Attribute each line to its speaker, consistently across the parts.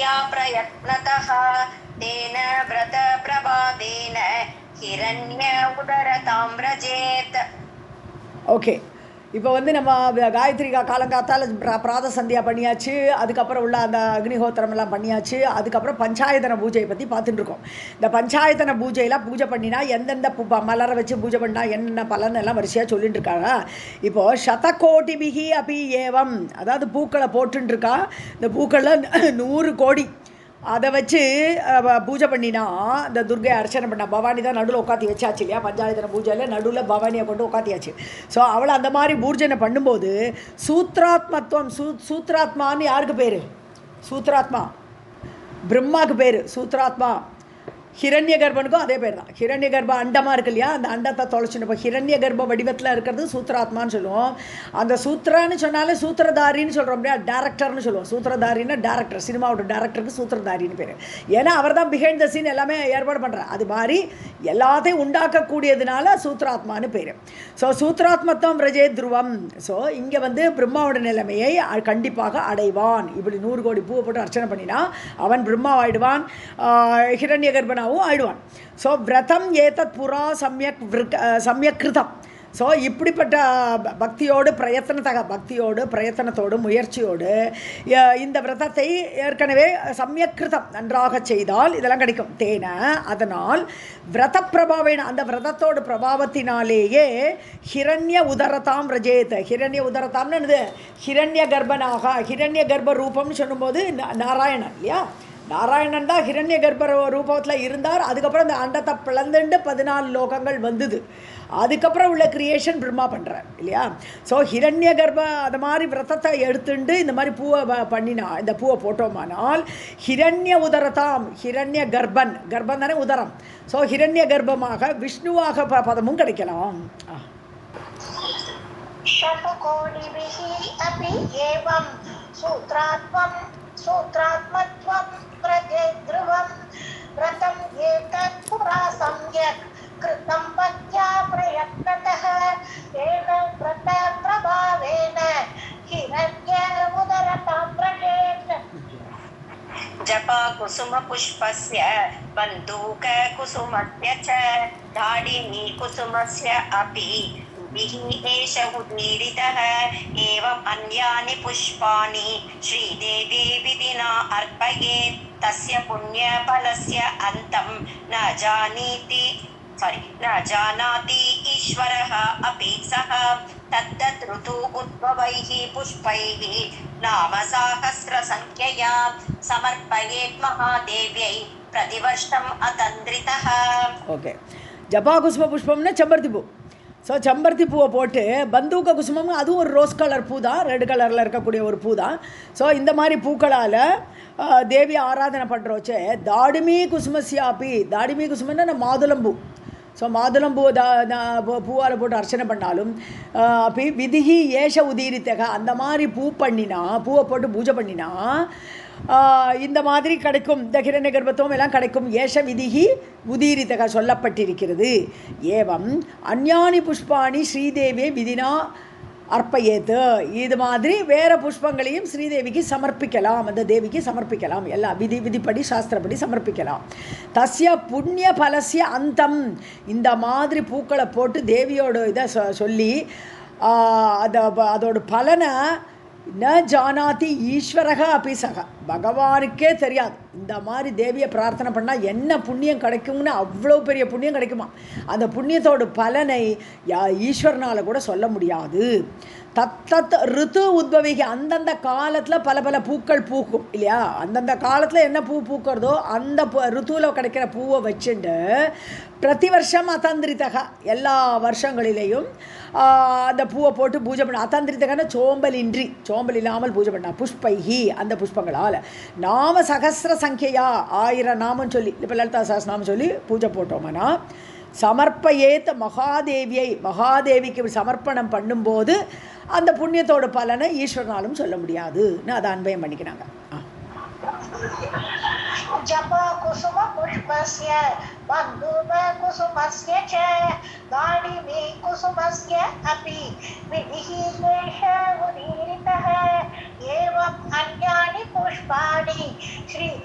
Speaker 1: मया प्रयत्नतः तेन व्रत प्रभावेन हिरण्य उदरतां व्रजेत्.
Speaker 2: ஓகே, இப்போ வந்து நம்ம காயத்ரி காலங்காத்தால் பிராத சந்தியா பண்ணியாச்சு, அதுக்கப்புறம் உள்ள அந்த அக்னிஹோத்திரமெல்லாம் பண்ணியாச்சு, அதுக்கப்புறம் பஞ்சாயத்தன பூஜையை பற்றி பார்த்துட்டு இருக்கோம். இந்த பஞ்சாயத்தன பூஜையெல்லாம் பூஜை பண்ணினா எந்தெந்த மலரை வச்சு பூஜை பண்ணால் என்னென்ன பலன் எல்லாம் வரிசையாக சொல்லிட்டு இருக்காங்க. இப்போது சதகோட்டிபிகி அபி ஏவம், அதாவது பூக்களை போட்டுருக்கா. இந்த பூக்களில் 100 கோடி அதை வச்சு பூஜை பண்ணினா இந்த துர்கையை அர்ச்சனை பண்ணா. பவானி தான் நடுவில் உட்காத்தி வச்சாச்சு இல்லையா, பஞ்சாயத்தன பூஜையில் நடுவில் பவானியை கொண்டு உட்காத்தியாச்சு. ஸோ அவளை அந்த மாதிரி பூஜனை பண்ணும்போது சூத்ராத்மத்துவம், சூத்ராத்மான்னு யாருக்கு பேர்? சூத்ராத்மா பிரம்மாவுக்கு பேர் சூத்ராத்மா. ஹிரண்ய கர்ப்பனுக்கும் அதே பேர் தான். ஹிரண்ய கர்ப்ப அண்டமாக இருக்கு இல்லையா, அந்த அண்டத்தை தொலைச்சுன்னு இப்போ ஹிரண்ய கர்ப்ப வடிவத்தில் இருக்கிறது சூத்ராத்மான்னு சொல்லுவோம். அந்த சூத்ரான்னு சொன்னாலே சூத்திரதாரின்னு சொல்கிறோம் இல்லையா, டேரக்டர்னு சொல்லுவோம். சூத்திரதாரின்னா டேரக்டர், சினிமாவோட டேரக்டருக்கு சூத்திரதாரின்னு பேர். ஏன்னா அவர் தான் பிஹைண்ட் த சீன் எல்லாமே ஏற்பாடு பண்ணுறார். அது மாதிரி எல்லாத்தையும் உண்டாக்கக்கூடியதுனால சூத்ராத்மான்னு பேர். ஸோ சூத்ராத்மத்துவம் விரஜே துருவம். ஸோ இங்கே வந்து பிரம்மாவோட நிலைமையை கண்டிப்பாக அடைவான். இப்படி 100 கோடி பூவை போட்டு அர்ச்சனை பண்ணினா அவன் பிரம்மா ஆயிடுவான், ஹிரண்ய கர்ப்பன் ஆயிடுவான். ஸோ விரதம் ஏதத் புறா சமயக் கிருதம். ஸோ இப்படிப்பட்ட பக்தியோடு பிரயத்தனத்தோடு முயற்சியோடு இந்த விரதத்தை ஏற்கனவே சமயக் கிருதம் நன்றாக செய்தால் இதெல்லாம் கிடைக்கும். தேன அதனால் விரத பிரபாவேன, அந்த விரதத்தோடு பிரபாவத்தினாலேயே ஹிரண்ய உதரதாம் விரஜேத். ஹிரண்ய உதரதாம்னு என்னது? ஹிரண்ய கர்ப்பனாக, ஹிரண்ய கர்ப்ப ரூபம்னு சொல்லும்போது நாராயணன் இல்லையா, நாராயணன் தான் ஹிரண்ய கர்ப்ப ரூபத்தில் இருந்தார். அதுக்கப்புறம் இந்த அண்டத்தை பிளந்துண்டு 14 லோகங்கள் வந்தது. அதுக்கப்புறம் உள்ள கிரியேஷன் பிரம்மா பண்ணுறார் இல்லையா. ஸோ ஹிரண்ய கர்ப்ப அது மாதிரி விரதத்தை எடுத்துட்டு இந்த மாதிரி பூவை பண்ணினா, இந்த பூவை போட்டோமானால் ஹிரண்ய உதரதாம், ஹிரண்ய கர்ப்பன், கர்ப்பன் தானே உதரம். ஸோ ஹிரண்ய கர்ப்பமாக விஷ்ணுவாக பதமும் கிடைக்கலாம்.
Speaker 3: सूत्रात्मत्वं प्रजेद्रुवं व्रतं एतत् पुरा सम्यक् कृतं भक्त्या प्रयत्नतः तेन व्रत प्रभावेन हिरण्य उदरतां व्रजेत्.
Speaker 1: जपा कुसुम पुष्पस्य बन्दूक कुसुमस्य च दाडिनी कुसुमस्य अपि एष उदीरितः एवं अन्यानि पुष्पाणि श्रीदेवी विधिना अर्पयेत् तस्य पुण्यफलस्य अन्तं न जानाति ईश्वरः अपि सः तद्दत् ऋतु उद्भवैः पुष्पैः नाम सहस्रसंख्यया समर्पयेत् महादेव्यै प्रतिवर्षम् अतन्द्रितः.
Speaker 2: ओके, जपा कुसुम पुष्पம்னா செம்பருத்தி பூ. ஸோ செம்பருத்தி பூவை போட்டு பந்தூக்க குசுமம், அதுவும் ஒரு ரோஸ் கலர் பூ தான், ரெட் கலரில் இருக்கக்கூடிய ஒரு பூ தான். ஸோ இந்த மாதிரி பூக்களால் தேவி ஆராதனை பண்ணுறோச்சே. தாடிமி குசுமஸ்யாப்பி, தாடிமி குசுமன்னா மாதுளம்பூ. ஸோ மாதுளம்பூ பூவால் போட்டு அர்ச்சனை பண்ணாலும் அப்படி விதிகி ஏஷ உதீரித்தக, அந்த மாதிரி பூவை போட்டு பூஜை பண்ணினா இந்த மாதிரி கிடைக்கும். இந்த ஹிரண்ய கர்ப்பத்துவம் எல்லாம் கிடைக்கும். ஏஷ விதிகி உதீரித்தக சொல்லப்பட்டிருக்கிறது. ஏவம் அந்யானி புஷ்பாணி ஸ்ரீதேவியை விதினா அர்ப்பயேத்து, இது மாதிரி வேறு புஷ்பங்களையும் ஸ்ரீதேவிக்கு சமர்ப்பிக்கலாம், அந்த தேவிக்கு சமர்ப்பிக்கலாம். எல்லாம் விதிப்படி சாஸ்திரப்படி சமர்ப்பிக்கலாம். தஸ்ய புண்ணிய பலசிய அந்தம், இந்த மாதிரி பூக்களை போட்டு தேவியோட இதை சொல்லி அதோட பலனை ந ஜானாதி ஈஸ்வரக அபிசக, பகவானுக்கே தெரியாது. இந்த மாதிரி தேவியை பிரார்த்தனை பண்ணால் என்ன புண்ணியம் கிடைக்கும்னு, அவ்வளோ பெரிய புண்ணியம் கிடைக்குமா. அந்த புண்ணியத்தோட பலனை ஈஸ்வரனால் கூட சொல்ல முடியாது. தத்தத் ரித்து உத்பவிக்கு, அந்தந்த காலத்தில் பல பல பூக்கள் பூக்கும் இல்லையா. அந்தந்த காலத்தில் என்ன பூக்கிறதோ அந்த ருத்துவில் கிடைக்கிற பூவை வச்சுட்டு பிரதி வருஷம் அதந்திரித்தக, எல்லா வருஷங்களிலேயும் அந்த பூவை போட்டு பூஜை பண்ண. அதந்திரித்தகன்னா சோம்பல் இல்லாமல் பூஜை பண்ணா. புஷ்பைஹி, அந்த புஷ்பங்களால். நாம சகசிர சங்கையா, 1000 நாமம் சொல்லி, இப்போ லலிதா சஹஸ்ரநாமம் சொல்லி பூஜை போட்டோம்னா சமர்ப்பயேத் மகாதேவிக்கு சமர்ப்பணம் பண்ணும்போது அந்த புண்ணியத்தோட பலனை ஈஸ்வரனாலும் சொல்ல முடியாதுன்னு அதை அன்பயம் பண்ணிக்கிறாங்க.
Speaker 3: जपा कुसुम पुष्पस्य बन्धुव कुसुमस्य च दाडिमी कुसुमस्य अपि विधिः एष उदीरितः एवम् अन्यानि पुष्पाणि श्रीदेवी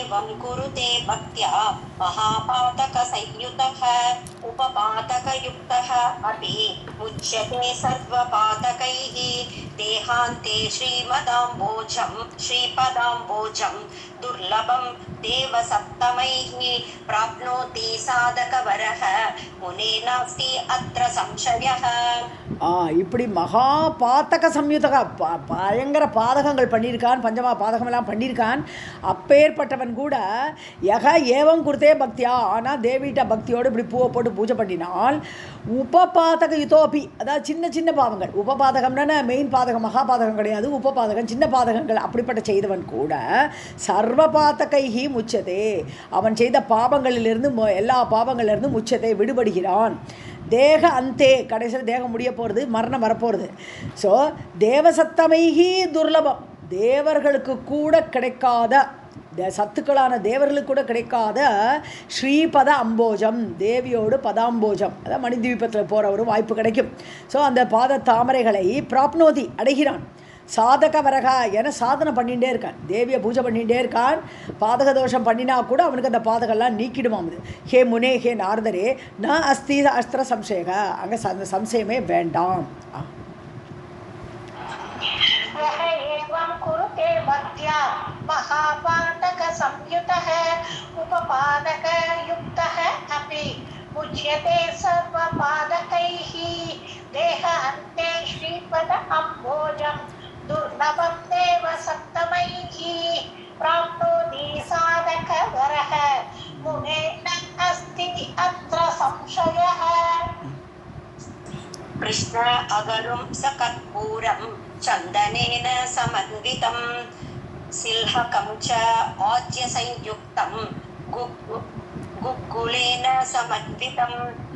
Speaker 1: एवं कुरुते भक्त्या महापातकसंयुतः उपपातकयुक्तः अपि मुच्यते सर्वपातकैः देहान्ते श्रीपदाम्बोजं दुर्लभं देवसप्तमैः प्राप्नोति साधकवरः मुने नास्ति अत्र संशयः.
Speaker 2: இப்படி மகா பாத்தக சம்யுதகா பயங்கர பாதகங்கள் பண்ணியிருக்கான், பஞ்சமா பாதகமெல்லாம் பண்ணியிருக்கான். அப்பேற்பட்டவன் கூட யக ஏவம் குருத்தே பக்தியா, ஆனால் தேவிட்ட பக்தியோடு இப்படி பூவை போட்டு பூஜை பண்ணினால் உபபாதக யுதோபி, அதாவது சின்ன சின்ன பாவங்கள், உபபாதகம்னா மெயின் பாதகம் மகா பாதகம் கிடையாது, உபபாதகம் சின்ன பாதகங்கள் அப்படிப்பட்ட செய்தவன் கூட சர்வ பாதகைஹி முச்சதே, அவன் செய்த பாவங்களிலிருந்து எல்லா பாவங்களிலிருந்து முச்சதே விடுபடுகிறான். தேக அந்தே கடைசியில் தேகம் முடிய போகிறது, மரணம் வரப்போகிறது. ஸோ தேவசத்தமைஹி துர்லபம், தேவர்களுக்கு கூட கிடைக்காத சத்துக்களான தேவர்களுக்கு கூட கிடைக்காத ஸ்ரீபத அம்போஜம், தேவியோடு பதாம்போஜம், அதாவது மணித்வீபத்தில் போகிற ஒரு வாய்ப்பு கிடைக்கும். ஸோ அந்த பாத தாமரைகளை பிராப்னோதி அடைகிறான். சாதக வரகா என சாதனை பண்ணிகிட்டே இருக்கான், தேவியை பூஜை பண்ணிகிட்டே இருக்கான். பாதக தோஷம் பண்ணினா கூட அவனுக்கு அந்த பாதகெல்லாம் நீக்கிடுமாம். ஹே முனே ஹே நாரதரே ந அஸ்தி அஸ்திர சம்சயக, அங்கே அந்த சம்சயமே வேண்டாம்.
Speaker 3: दुर्लभं देव सप्तमैः प्राप्नोति साधकवरः मुने नास्ति अत्र संशयः.
Speaker 1: कृष्ण अगरुं सकर्पूरं चन्दनेन समन्वितं सिल्हकं च आज्यसंयुक्तं गुग्गुलेन समन्वितं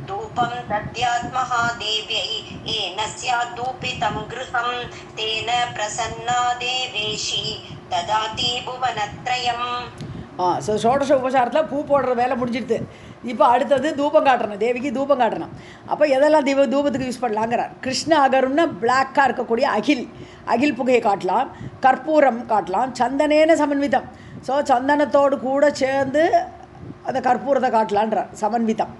Speaker 1: धूपं दद्यात् महादेव्यै येन स्यात् धूपितं गृहं तेन प्रसन्ना देवेशी ददाति भुवनत्रयम्.
Speaker 2: ஸோ ஷோடச உபசாரத்தில் பூ போடுற வேலை முடிஞ்சிடுது. இப்போ அடுத்தது தூபம் காட்டணும், தேவிக்கு தூபம் காட்டணும். அப்போ எதெல்லாம் தூபத்துக்கு யூஸ் பண்ணலாங்கிறார். கிருஷ்ண அகரும்னா பிளாக்காக இருக்கக்கூடிய அகில் புகையை காட்டலாம், கற்பூரம் காட்டலாம், சந்தனேன சமன்விதம், ஸோ சந்தனத்தோடு கூட சேர்ந்து அந்த கற்பூரத்தை காட்டலான்றார் சமன்விதம்.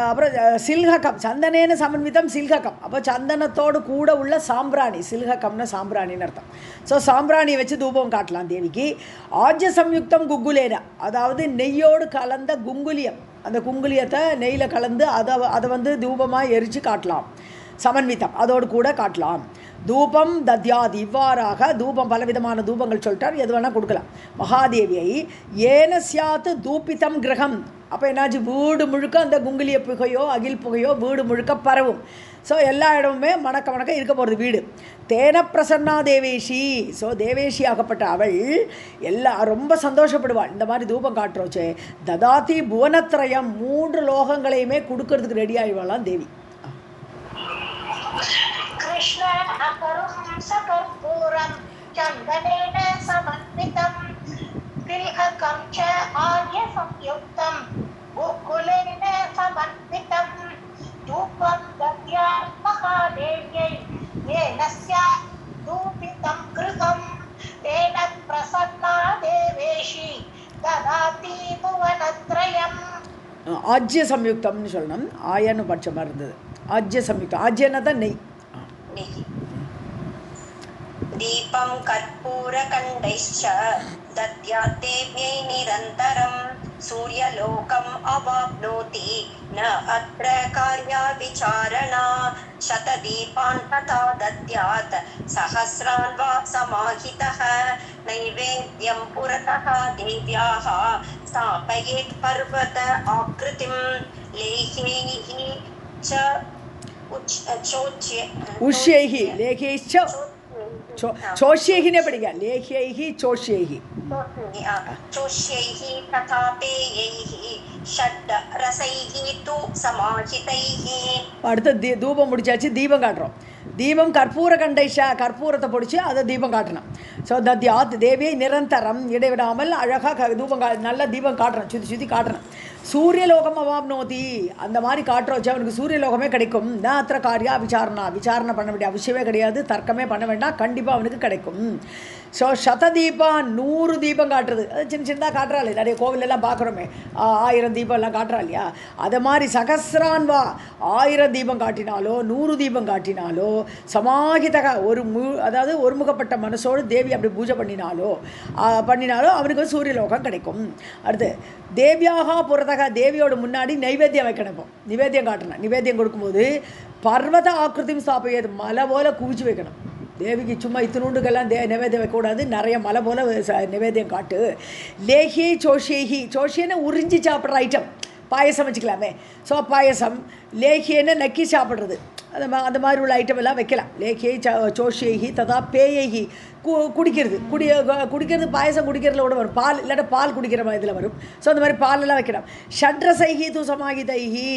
Speaker 2: அப்புறம் சில்ஹகம், சந்தனேன சமன்விதம் சில்ஹகம், அப்போ சந்தனத்தோடு கூட உள்ள சாம்பிராணி, சில்ஹகம்னா சாம்பிராணின்னு அர்த்தம். ஸோ சாம்பிராணி வச்சு தூபம் காட்டலாம் தேவிக்கு. ஆஜ்ய சம்யுக்தம் குங்குலேன, அதாவது நெய்யோடு கலந்த குங்குலியம், அந்த குங்குலியத்தை நெய்யில் கலந்து அதை வந்து தூபமாக எரித்து காட்டலாம். சமன்விதம் அதோடு கூட காட்டலாம். தூபம் தத்யாத், இவ்வாறாக தூபம் பலவிதமான தூபங்கள் சொல்லிட்டார், எது வேணால் கொடுக்கலாம். மகாதேவியை ஏன சியாத்து தூபிதம் கிரகம், அப்போ என்னாச்சு, வீடு முழுக்க அந்த குங்குலிய புகையோ அகில் புகையோ வீடு முழுக்க பரவும். ஸோ எல்லா இடமுமே மணக்க இருக்க போகிறது வீடு. தேன பிரசன்னா தேவேஷி, ஸோ தேவேஷி ஆகப்பட்ட அவள் ரொம்ப சந்தோஷப்படுவாள். இந்த மாதிரி தூபம் காட்டுறோச்சே, ததாதி புவனத்ரயம், 3 லோகங்களையுமே கொடுக்கறதுக்கு ரெடி ஆகிடுவாளாம் தேவி.
Speaker 3: कृष्ण अकरुं सकर्पूरं चन्दनेन समन्वितं तिलकं च आर्यसंयुक्तं गोकुलेन समन्वितं धूपं दद्यात् महादेव्यै येन स्यात् धूपितं गृहं तेन प्रसन्ना देवेशी ददाति भुवनत्रयम्.
Speaker 2: ஆஜ்ய சம்யுக்தம்னு சொல்லணும், ஆயன்னு பட்சமாக இருந்தது. ஆஜ்ய சம்யுக்தம், ஆஜ்யன்னா தான் நெய்.
Speaker 1: दीपं कर्पूरकण्डैश्च दद्यात् देव्यै निरन्तरं सूर्यलोकम् अवाप्नोति न अत्र कार्या विचारणा शतदीपान् तथा दद्यात् सहस्रान् वा समाहितः नैवेद्यं पुरतः देव्याः स्थापयेत् पर्वत आकृतिं लेह्यैः च
Speaker 2: उष्यैहि लेह्यैश्च चोष्यैहि पढ़िया लेह्यैहि चोष्यैहि
Speaker 1: चोष्यैहि तथा पेयैः षड् रसैः तु समाहितैः.
Speaker 2: அடுத்து தூபம் முடிச்சாச்சு, தீபம் காட்டுறோம். தீபம் கற்பூர கண்டைஷா, கற்பூரத்தை பொடிச்சு அதை தீபம் காட்டணும். ஸோ தத்யாத் தேவியை நிரந்தரம் இடைவிடாமல் அழகாக தூபம் நல்ல தீபம் காட்டுறேன், சுற்றி சுற்றி காட்டுறேன். சூரியலோகம் அவாப்னோதி, அந்த மாதிரி காட்டுற வச்சு அவனுக்கு சூரியலோகமே கிடைக்கும். அத்திர காரியா விசாரணை பண்ண வேண்டிய அவசியமே கிடையாது, தர்க்கமே பண்ண வேண்டாம், கண்டிப்பாக அவனுக்கு கிடைக்கும். ஸோ சததீபான் 100 தீபம் காட்டுறது, அது சின்ன சின்னதாக காட்டுறாள், நிறைய கோவிலெல்லாம் பார்க்குறோமே 1000 தீபம் எல்லாம் காட்டுறா இல்லையா, அதை மாதிரி சகசிரான்வா 1000 தீபம் காட்டினாலோ 100 தீபம் காட்டினாலோ சமாஹிதக அதாவது ஒருமுகப்பட்ட மனசோடு தேவி அப்படி பூஜை பண்ணினாலோ அவனுக்கு சூரியலோகம் கிடைக்கும். அடுத்து தேவியாக புறத்தக, தேவியோட முன்னாடி நைவேத்தியம் வைக்கணும். நிவேத்தியம் காட்டணும். நிவேத்தியம் கொடுக்கும்போது பர்வத ஆக்கிருதியும் ஸ்தாபியது, மலை போல குவிச்சு வைக்கணும். தேவிக்கு சும்மா இத்தினூண்டுக்கெல்லாம் நிவேத்தியம் வைக்கக்கூடாது, நிறைய மலை போல நிவேத்தியம் காட்டு. லேஹி சோஷின்னு உறிஞ்சி சாப்பிட்ற ஐட்டம், பாயசம் வச்சுக்கலாமே. ஸோ பாயசம், லேஹின்னு நக்கி சாப்பிட்றது, அந்த மாதிரி உள்ள ஐட்டம் எல்லாம் வைக்கலாம். லேஹியை சோஷேஹி ததா பேயைஹி, குடிக்கிறது பாயசம் குடிக்கிறதுல கூட வரும், பால் இல்லாட்ட பால் குடிக்கிற மாதிரி இதில் வரும். ஸோ அந்த மாதிரி பாலெல்லாம் வைக்கலாம். ஷட்ரசைஹி து சமாஹிதைஹி,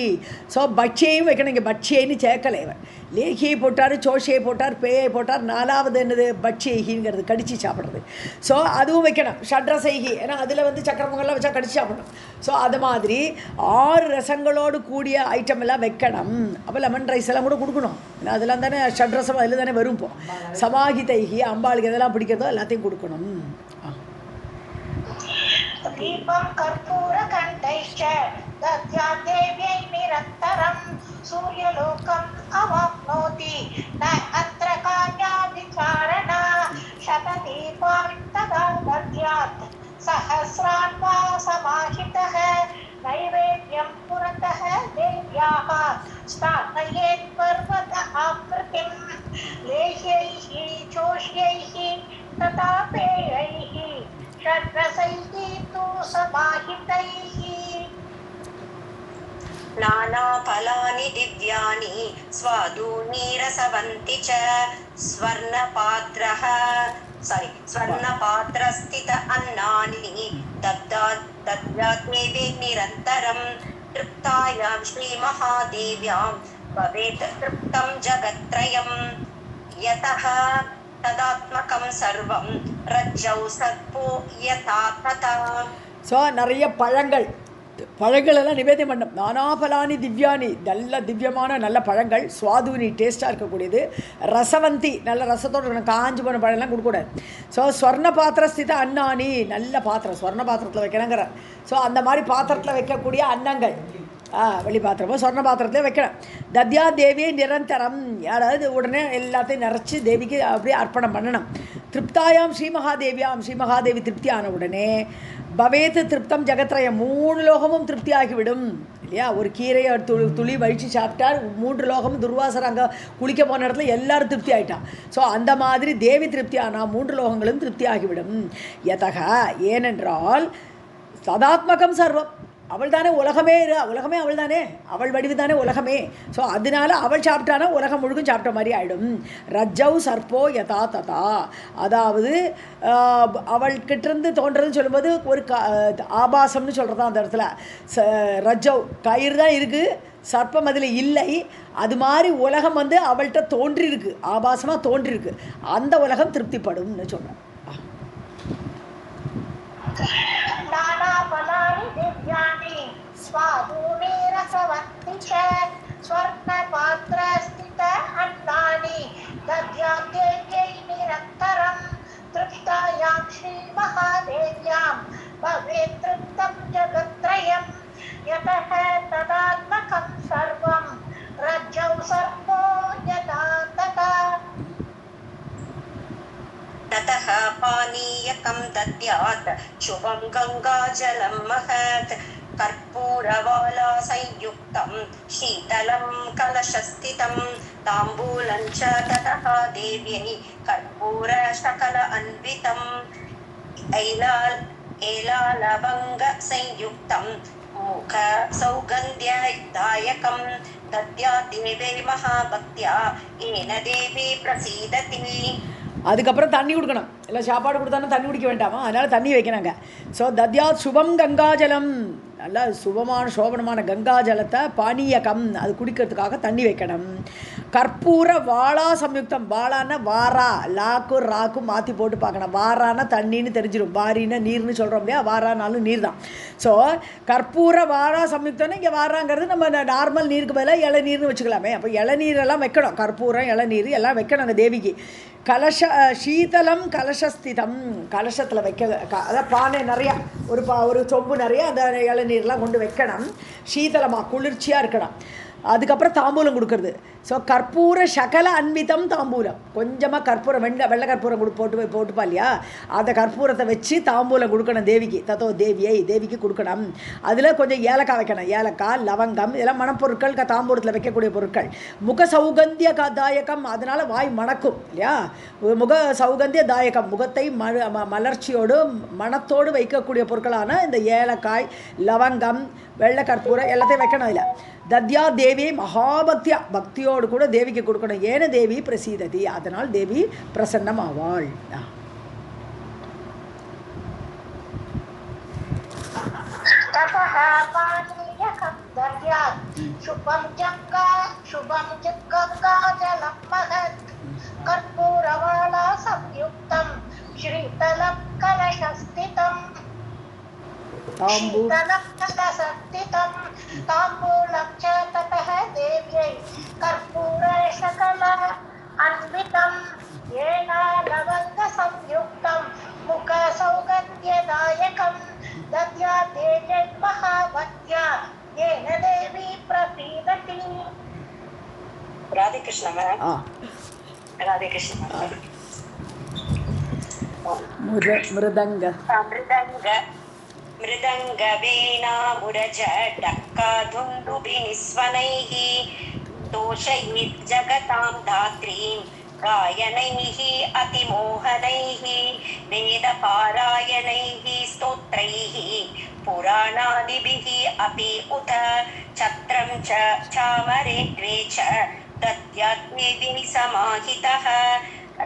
Speaker 2: ஸோ பட்சியையும் வைக்கணும். இங்கே பட்சியைன்னு சேர்க்கலை இவன், லேஹியை போட்டார், சோஷியை போட்டார், பேயை போட்டார், 4வது என்னது பட்சியைஹிங்கிறது கடிச்சு சாப்பிட்றது. ஸோ அதுவும் வைக்கணும் ஷட்ரசைஹி, ஏன்னா அதில் சக்கரமங்கள்லாம் வச்சா கடிச்சு சாப்பிடணும். ஸோ அது மாதிரி 6 ரசங்களோடு கூடிய ஐட்டம் எல்லாம் வைக்கணும். அப்போ லெமன் ரைஸ் எல்லாம் கூட கொடுக்கணும், ஏன்னா அதெல்லாம் தானே ஷட்ரசம் அதில் தானே வரும். இப்போ சமாஹிதைஹி அம்பாளுக்கு எதெல்லாம் பிடிக்கிறதோ எல்லாத்தையும் கொடுக்கணும்.
Speaker 3: दीपं कर्पूरकण्ठैश्च दद्या देव्यै निरन्तरं सूर्यलोकम् अवाप्नोति न अत्र कार्या विचारणा शतदीपान् तदा दद्यात् सहस्रान् वा समाहितः नैवेद्यं पुरतः देव्याः स्थापयेत् पर्वत आकृतिं लेह्यैः चोष्यैः तथा पेयैः षड्रसैः तु समाहितैः
Speaker 1: नानाफलानि दिव्यानि स्वादूनि रसवन्ति च स्वर्णपात्रस्थित अन्नानि दद्यात्मेवे निरन्तरं तृप्तायां श्रीमहादेव्यां भवेत् तृप्तं जगत्त्रयम् यतः तदात्मकं सर्वं रज्जौ सर्पो यथा तथा.
Speaker 2: ஸோ நிறைய பழங்களெல்லாம் நிவேத்தியம் பண்ணோம். நானாபலானி திவ்யானி, நல்ல திவ்யமான நல்ல பழங்கள், சுவாதுனி டேஸ்ட்டாக இருக்கக்கூடியது, ரசவந்தி நல்ல ரசத்தோடு இருக்கணும், காஞ்சி போன பழம்லாம் கொடுக்கூடாது. ஸோ ஸ்வர்ண பாத்திரஸ்தித அன்னானி, நல்ல பாத்திரம் ஸ்வர்ண பாத்திரத்தில் வைக்கணுங்கிற. ஸோ அந்த மாதிரி பாத்திரத்தில் வைக்கக்கூடிய அன்னங்கள், வெளி பாத்திரமோ ஸ்வர்ண பாத்திரத்திலே வைக்கணும். தத்யா தேவியை நிரந்தரம், அதாவது உடனே எல்லாத்தையும் நிறச்சி தேவிக்கு அப்படியே அர்ப்பணம் பண்ணணும். திருப்தாயாம் ஸ்ரீமகாதேவி திருப்தி ஆன உடனே பவேத்து திருப்தம் ஜெகத்ரயம், 3 லோகமும் திருப்தி ஆகிவிடும் இல்லையா. ஒரு கீரையை துளி வழித்து சாப்பிட்டார், 3 லோகமும் துர்வாசர் அங்கே குளிக்க போன இடத்துல எல்லாரும் திருப்தி ஆகிட்டான். ஸோ அந்த மாதிரி தேவி திருப்தி ஆனால் 3 லோகங்களும் திருப்தி ஆகிவிடும். யதக, ஏனென்றால் சதாத்மகம் சர்வம், அவள் தானே உலகமே அவள் தானே, அவள் வடிவு தானே உலகமே. ஸோ அதனால அவள் சாப்பிட்டானா உலகம் முழுக்கும் சாப்பிட்ட மாதிரி ஆகிடும். ரஜ்ஜவ் சர்ப்போ யதா ததா, அதாவது அவள் கிட்டேருந்து தோன்றதுன்னு சொல்லும்போது ஒரு ஆபாசம்னு சொல்கிறது அந்த இடத்துல. ரஜ்ஜவ் கயிறு தான் இருக்குது, சர்ப்பம் அதில் இல்லை. அது மாதிரி உலகம் அவள்கிட்ட தோன்றியிருக்கு, ஆபாசமாக தோன்றியிருக்கு, அந்த உலகம் திருப்திப்படும்னு சொல்கிறேன்.
Speaker 3: नानाफलानि दिव्यानि स्वादूनि रसवन्ति च स्वर्णपात्रस्थित अन्नानि दद्याद्देव्यै निरन्तरं तृप्तायां श्रीमहादेव्यां भवेत् तृप्तं जगत्त्रयं यतः तदात्मकं सर्वं रज्जौ सर्पो यथा तथा.
Speaker 1: ततः पानीयकं दद्यात् शुभं गङ्गाजलं महत् कर्पूरवाला संयुक्तं शीतलं कलशस्थितं ताम्बूलं च ततः देव्यै कर्पूरशकल अन्वितम् एलालवङ्ग संयुक्तं मुख सौगन्ध्यदायकं दद्यात् देवे महाभक्त्या येन देवी प्रसीदति.
Speaker 2: அதுக்கப்புறம் தண்ணி கொடுக்கணும், இல்லை சாப்பாடு கொடுத்தாலும் தண்ணி குடிக்க வேண்டாமா, அதனால் தண்ணி வைக்கிறாங்க. ஸோ தத்யாத் சுபம் கங்காஜலம், நல்லா சுபமான சோபனமான கங்கா ஜலத்தை பானீயகம் அது குடிக்கிறதுக்காக தண்ணி வைக்கணும். கற்பூர வாழா சம்யுக்தம், வாழான்னா வாரா, லாக்கும் ராக்கும் மாற்றி போட்டு பார்க்கணும். வாரானா தண்ணின்னு தெரிஞ்சிடும், வாரின்னா நீர்னு சொல்கிறோம் இல்லையா, வாரானாலும் நீர் தான். ஸோ கற்பூர வாரா சம்யுக்தம்னா இங்கே வாராங்கிறது நம்ம நார்மல் நீருக்கு பதிலாக இளநீர்னு வச்சுக்கலாமே. அப்போ இளநீரெல்லாம் வைக்கணும், கற்பூரம் இளநீர் எல்லாம் வைக்கணும் அங்கே தேவிக்கு. கலச சீதளம் கலசஸ்திதம், கலசத்தில் வைக்க அதான் பானை நிறையா ஒரு சொம்பு நிறையா அந்த இளநீர்லாம் கொண்டு வைக்கணும். சீதளமாக குளிர்ச்சியாக இருக்கணும். அதுக்கப்புறம் தாம்பூலம் கொடுக்கறது. ஸோ கற்பூர சகல அன்பிதம் தாம்பூலம், கொஞ்சமாக கற்பூரம் வெள்ளை கற்பூரம் போட்டுப்பா இல்லையா, அந்த கற்பூரத்தை வச்சு தாம்பூலம் கொடுக்கணும் தேவிக்கு. தத்தோ தேவிக்கு கொடுக்கணும். அதில் கொஞ்சம் ஏலக்காய் வைக்கணும், ஏலக்காய் லவங்கம் இதெல்லாம் மணப்பொருட்கள் தாம்பூலத்தில் வைக்கக்கூடிய பொருட்கள். முக சௌகந்திய தாயகம், அதனால் வாய் மணக்கும் இல்லையா. முக சௌகந்திய தாயகம், முகத்தை மலர்ச்சியோடு மணத்தோடு வைக்கக்கூடிய பொருட்களான இந்த ஏலக்காய் லவங்கம் வெள்ளை கற்பூரம் எல்லாத்தையும் வைக்கணும். அதில் தத்யா தேவி மகாபக்தியா, பக்தியோடு கூட தேவிக்கு கொடுக்கணும். ஏன தேவி பிரசீததி, அதனால் தேவி பிரசன்னம் ஆவாள்.
Speaker 3: கற்பூரவாளா சம்யுக்தம் ஸ்ரீதலம் கலசஸ்திதம் शीतलकलशस्थितं ताम्बूलं च ततः देव्यै कर्पूरशकल अन्वितं येन लवङ्गसंयुक्तं मुखसौगन्ध्यदायकं दद्या देव्यै महाभक्त्या येन देवी प्रसीदति.
Speaker 1: राधे कृष्ण मैम. राधे कृष्ण.
Speaker 2: मृदंग
Speaker 1: मृदंग वीणा मुरज डक्का धुन्दुभिनिस्वनैः तोषयेत् जगतां धात्रीं गायनैः अतिमोहनैः वेदपारायणैः स्तोत्रैः पुराणादिभिः अपि उत छत्रं च चामरे द्वे च दद्यात्मेभिः समाहितः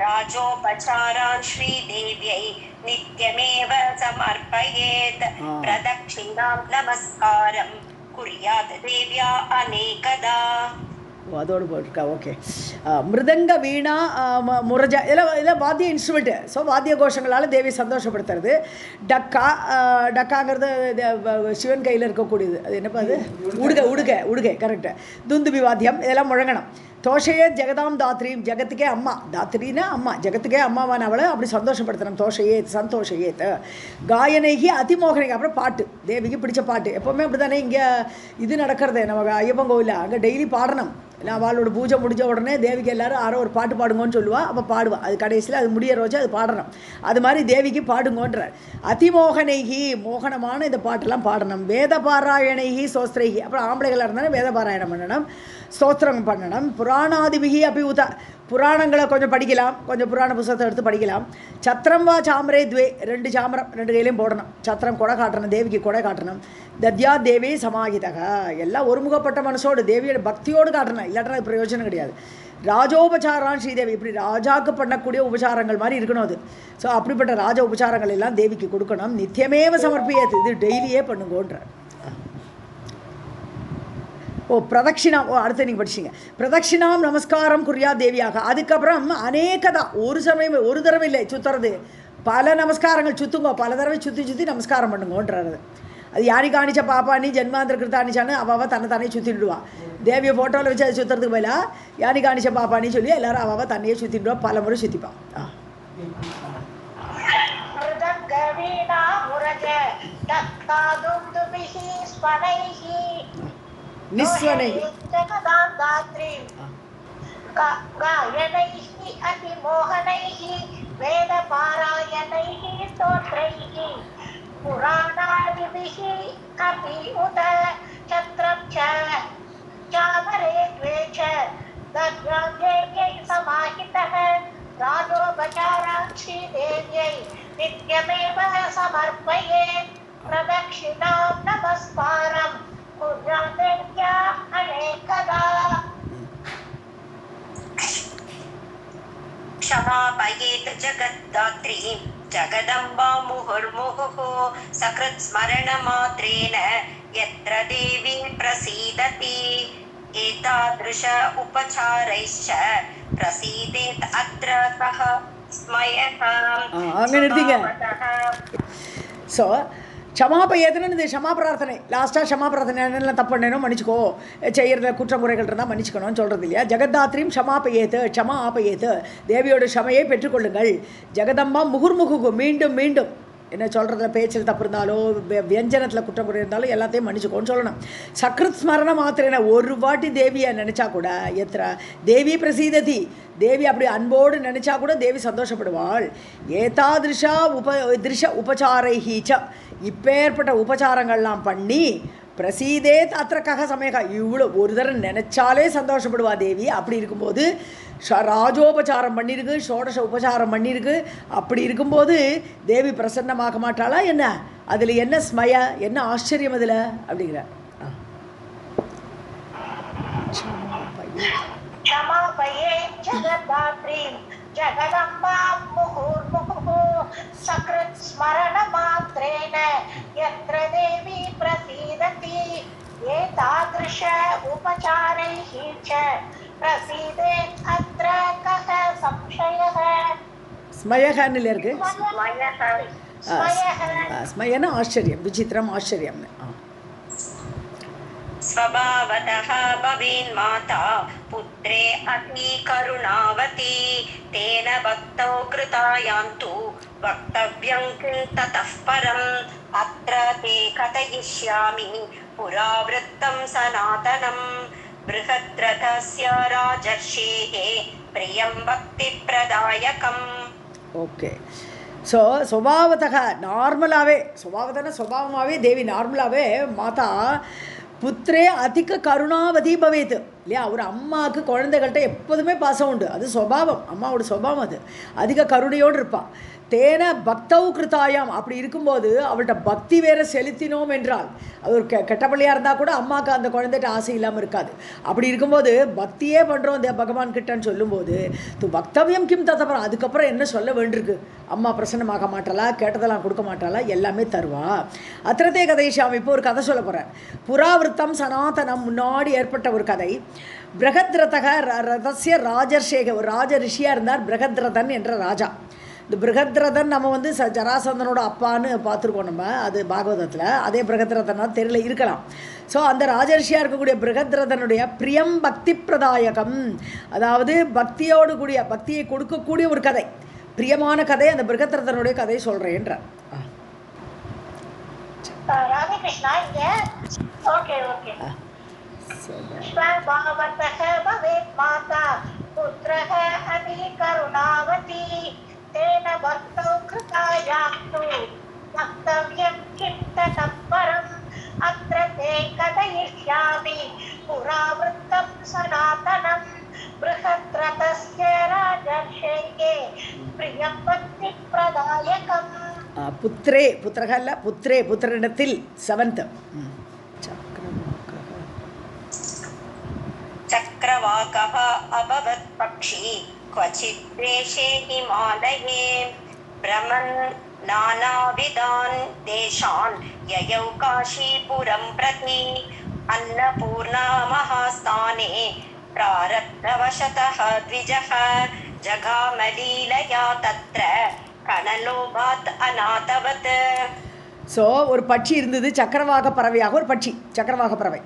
Speaker 1: राजोपचारान् श्रीदेव्यै नित्यमेव समर्पयेत् प्रदक्षिणां नमस्कारं कुर्यात् देव्या अनेकदा.
Speaker 2: அதோடு போட்டிருக்கா. ஓகே. மிருதங்க வீணா முரஜ இதெல்லாம் வாத்திய இன்ஸ்ட்ருமெண்ட்டு. ஸோ வாத்திய கோஷங்களால் தேவி சந்தோஷப்படுத்துறது. டக்காங்கிறது சிவன் கையில் இருக்கக்கூடியது. அது என்னப்பா அது, உடுகை கரெக்டு. துந்துபி வாத்தியம் இதெல்லாம் முழங்கணும். தோஷையே ஜெகதாம் தாத்ரீம், ஜெகத்துக்கே அம்மா, தாத்ரின்னா அம்மா, ஜெகத்துக்கே அம்மாவான அவளை அப்படி சந்தோஷப்படுத்தணும். தோஷையேத் சந்தோஷையேத். காயனைகி அதிமோகனைக்கு, அப்புறம் பாட்டு, தேவிக்கு பிடிச்ச பாட்டு. எப்போவுமே அப்படி தானே இங்கே இது நடக்கிறது நம்ம ஐயப்பன் கோவிலில். அங்கே டெய்லி பாடணும். இல்லை அவளோட பூஜை முடிஞ்ச உடனே தேவிக்கு எல்லோரும் யாரோ ஒரு பாட்டு பாடுங்கன்னு சொல்லுவாள். அப்போ பாடுவாள். அது கடைசியில் அது முடிய ரோச்சு அது பாடணும். அது மாதிரி தேவிக்கு பாடுங்கன்றார். அதிமோகனைகி, மோகனமான இந்த பாட்டெல்லாம் பாடணும். வேத பாராயணைகி சோஸ்திரைகி, அப்புறம் ஆம்பளைகளாக இருந்தாலும் வேத பாராயணம் பண்ணணும், ஸ்தோத்திரம் பண்ணணும். புராணாதிபிகி அபியுத, புராணங்களை கொஞ்சம் படிக்கலாம், கொஞ்சம் புராண புத்தகத்தை எடுத்து படிக்கலாம். சத்திரம் வா சாமரே துவே, 2 சாமரம் 2 கையிலையும் போடணும். சத்திரம் கொடை காட்டணும், தேவிக்கு கொடை காட்டணும். தத்யா தேவி சமாகிதக, எல்லாம் ஒருமுகப்பட்ட மனசோடு தேவியோட பக்தியோடு காட்டணும். இல்லாட்டா அது பிரயோஜனம் கிடையாது. ராஜோபச்சாரான் ஸ்ரீதேவி, இப்படி ராஜாவுக்கு பண்ணக்கூடிய உபச்சாரங்கள் மாதிரி இருக்கணும் அது. ஸோ அப்படிப்பட்ட ராஜ உபச்சாரங்கள் எல்லாம் தேவிக்கு கொடுக்கணும். நித்தியமேவ சமர்ப்பியது, இது டெய்லியே பண்ணுங்கன்ற. பிரதட்சிணாம், அடுத்து நீங்கள் படிச்சிங்க. பிரதட்சிணாம் நமஸ்காரம் குறியா தேவியாக. அதுக்கப்புறம் அநேகதா, ஒரு சமயம் ஒரு தடவை இல்லை சுற்றுறது, பல நமஸ்காரங்கள் சுற்றுங்கோ, பல தடவை சுற்றி நமஸ்காரம் பண்ணுங்கன்றது. அது யானி காணிச்ச பாப்பானி ஜென்மாந்திர கிருத்தானிச்சான்னு அவள் தன்னை சுற்றிடுவா. தேவியை ஃபோட்டோவில் வச்சு அதை சுற்றுறதுக்கு பதிலாக யானி காணிச்ச பாப்பானி சொல்லி எல்லாரும் அவள் தன்னையே சுற்றிடுவா, பல முறை சுற்றிப்பான். निस्वनै
Speaker 3: गायनैः अतिमोहनैः वेदपारायणैः स्तोत्रैः पुराणादिभिः अपि उत छत्रं च चामरे द्वे च दद्यात्मेभिः समाहितः राजोपचारान् श्रीदेव्यै नित्यमेव समर्पयेत् प्रदक्षिणां नमस्कारम्
Speaker 1: क्षमापयेत् जगद्धात्रीं जगदम्बा मुहुर्मुहुः सकृत् स्मरणमात्रेण यत्र देवी प्रसीदति एतादृश उपचारैश्च प्रसीदेत् अत्र कः स्मयः
Speaker 2: அங்கே நிறுத்திங்க. ஸோ க்ஷமாபயத்துன்னு இந்த க்ஷமா பிரார்த்தனை லாஸ்ட்டாக க்ஷமா பிரார்த்தனை என்னெல்லாம் தப்பு பண்ணணும் மன்னிச்சிக்கோ, செய்கிறத குற்றமுறைகள் இருந்தால் மன்னிச்சுக்கணும்னு சொல்கிறது இல்லையா. ஜெகதாத்ரியும் க்ஷமாபயேத்து க்ஷமா ஆபயேத்து, தேவியோட க்ஷமையை பெற்றுக்கொள்ளுங்கள். ஜெகதம்பா முகுர்முகு மீண்டும் மீண்டும் என்ன சொல்கிறதுல பேச்சில் தப்பு இருந்தாலோ வியஞ்சனத்தில் குற்றமுறை இருந்தாலும் எல்லாத்தையும் மன்னிச்சுக்கோன்னு சொல்லணும். சக்ருத் ஸ்மரண மாத்திரன ஒரு வாட்டி தேவியை நினச்சா கூட எத்திர தேவி பிரசீததி, தேவி அப்படி அன்போடு நினச்சா கூட தேவி சந்தோஷப்படுவாள். திருஷ உபச்சாரைஹீச்ச, இப்பேற்பட்ட உபச்சாரங்கள்லாம் பண்ணி பிரசீதேத் அத்திரக்காக சமயக்கா, இவ்வளோ ஒரு தடவை நினச்சாலே சந்தோஷப்படுவா தேவி. அப்படி இருக்கும்போது ராஜோபச்சாரம் பண்ணியிருக்கு, ஷோடச உபச்சாரம் பண்ணியிருக்கு. அப்படி இருக்கும்போது தேவி பிரசன்னமாக மாட்டாளா என்ன? அதில் என்ன ஸ்மய, என்ன ஆச்சரியம் அதில் அப்படிங்கிற.
Speaker 3: जगदम्बां मुहुर्मुहुः सकृत् स्मरणमात्रेण यत्र देवी प्रसीदति एतादृश उपचारैः च प्रसीदेत् अत्र कः संशयः.
Speaker 2: ஸ்மயகன்னு இருக்கு. ஸ்மயன ஆச்சரியம், விசித்திரம், ஆச்சரியம்னு.
Speaker 1: स्वभावतः भवेन्माता पुत्रे अति करुणावती तेन भक्तौ कृतायान्तु वक्तव्यं किं ततः परम् अत्र ते कथयिष्यामि पुरावृत्तं सनातनं बृहद्रथस्य राजर्षेः प्रियं भक्तिप्रदायकम्.
Speaker 2: ஓகே. ஸோ சுபாவத்தக நார்மலாகவே, சுபாவமாகவே தேவி நார்மலாகவே மாதா புத்திரே அதிக கருணாவதி பவேத் இல்லையா. ஒரு அம்மாவுக்கு குழந்தைகள்கிட்ட எப்போதுமே பாசம் உண்டு, அது சுபாவம், அம்மாவோட சுபாவம். அது அதிக கருணையோடு இருப்பாள். தேன பக்தவு கிருத்தாயாம், அப்படி இருக்கும்போது அவள்கிட்ட பக்தி வேற செலுத்தினோம் என்றால், அது ஒரு கெட்ட பிள்ளையாக இருந்தால் கூட அம்மாவுக்கு அந்த குழந்தைகிட்ட ஆசை இல்லாமல் இருக்காது. அப்படி இருக்கும்போது பக்தியே பண்ணுறோம் இந்த பகவான் கிட்டன்னு சொல்லும்போது து பக்தவியம் கிம் தத்தப்பறம், அதுக்கப்புறம் என்ன சொல்ல வேண்டியிருக்கு? அம்மா பிரசன்னமாக மாட்டாளா, கேட்டதெல்லாம் கொடுக்க மாட்டாளா, எல்லாமே தருவா. அத்திரத்தே கதைஷாமி, இப்போ ஒரு கதை சொல்ல போகிறேன். புராவிருத்தம் சனாதனம், முன்னாடி ஏற்பட்ட ஒரு கதை. பிரகத்ரதக ரதஸ்ய ராஜர்ஷேக, ஒரு ராஜ ரிஷியாக இருந்தார் பிரகத்ரதன் என்ற ராஜா. இந்த பிரகத்ரதன் நம்ம வந்து ஜராசந்தனோட அப்பான்னு பார்த்துருக்கோம் நம்ம, அது பாகவதத்தில். அதே பிரகத்ரதனா தெரியல இருக்கலாம். ஸோ அந்த ராஜர்ஷியாக இருக்கக்கூடிய பிரகத்ரதனுடைய பிரியம் பக்தி பிரதாயகம், அதாவது பக்தியோடு கூடிய, பக்தியை கொடுக்கக்கூடிய ஒரு கதை, பிரியமான கதை, அந்த பிரகத்ரதனுடைய கதை சொல்கிறேன்ற.
Speaker 3: ராதே கிருஷ்ணா. Okay okay. स्वभावतः भवेत् माता पुत्रः अति करुणावती तेन भक्तौ कृतायास्तु वक्तव्यं किं ततः परम् अत्र ते कथयिष्यामि पुरावृत्तं सनातनं बृहद्रथस्य राजर्षेः प्रियं भक्तिप्रदायकम्.
Speaker 2: புத்திரே, புத்திரக அல்ல, புத்திரே, புத்திரனிடத்தில் செவன்த்.
Speaker 1: चक्रवाकः अभवत् पक्षी क्वचित् देशे हिमालये भ्रमन् नानाविधान् देशान् ययौ काशीपुरं प्रति अन्नपूर्णा महास्थाने प्रारब्धवशतः द्विजः जगामलीलया तत्र कणलोभात् अनाथवत्.
Speaker 2: ஸோ ஒரு பட்சி இருந்தது, சக்கரவாக பறவையாக ஒரு பட்சி, சக்கரவாக பறவை.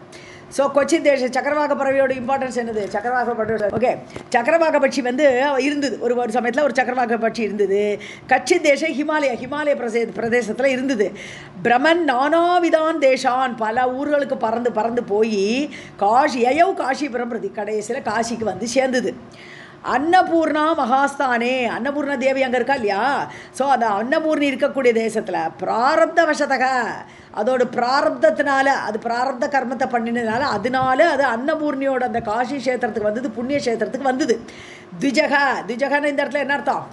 Speaker 2: ஸோ கொச்சின் தேச சக்கரவாக பறவையோட இம்பார்ட்டன்ஸ் என்னது? சக்கரவாக பறவை. ஓகே, சக்கரவாக பட்சி வந்து இருந்தது ஒரு சமயத்தில், ஒரு சக்கரவாக பட்சி இருந்தது. கச்சின் தேசம் ஹிமாலய பிரதேசத்தில் இருந்தது. பிரமன் நானாவிதான் தேசான், பல ஊர்களுக்கு பறந்து பறந்து போய் காஷிபுரம் பிரதி கடைசியில் காசிக்கு வந்து சேர்ந்தது. அன்னபூர்ணா மகாஸ்தானே, அன்னபூர்ணா தேவி அங்கே இருக்கா இல்லையா. ஸோ அந்த அன்னபூர்ணி இருக்கக்கூடிய தேசத்தில் பிராரப்த வசதக, அதோட பிராரப்தத்தினால, அது பிராரப்த கர்மத்தை பண்ணினதுனால, அதனால அது அன்னபூர்ணியோட அந்த காசி கஷேத்திரத்துக்கு வந்தது, புண்ணிய கஷேத்திரத்துக்கு வந்தது. த்விஜக, த்விஜகன்னு இந்த இடத்துல என்ன அர்த்தம்?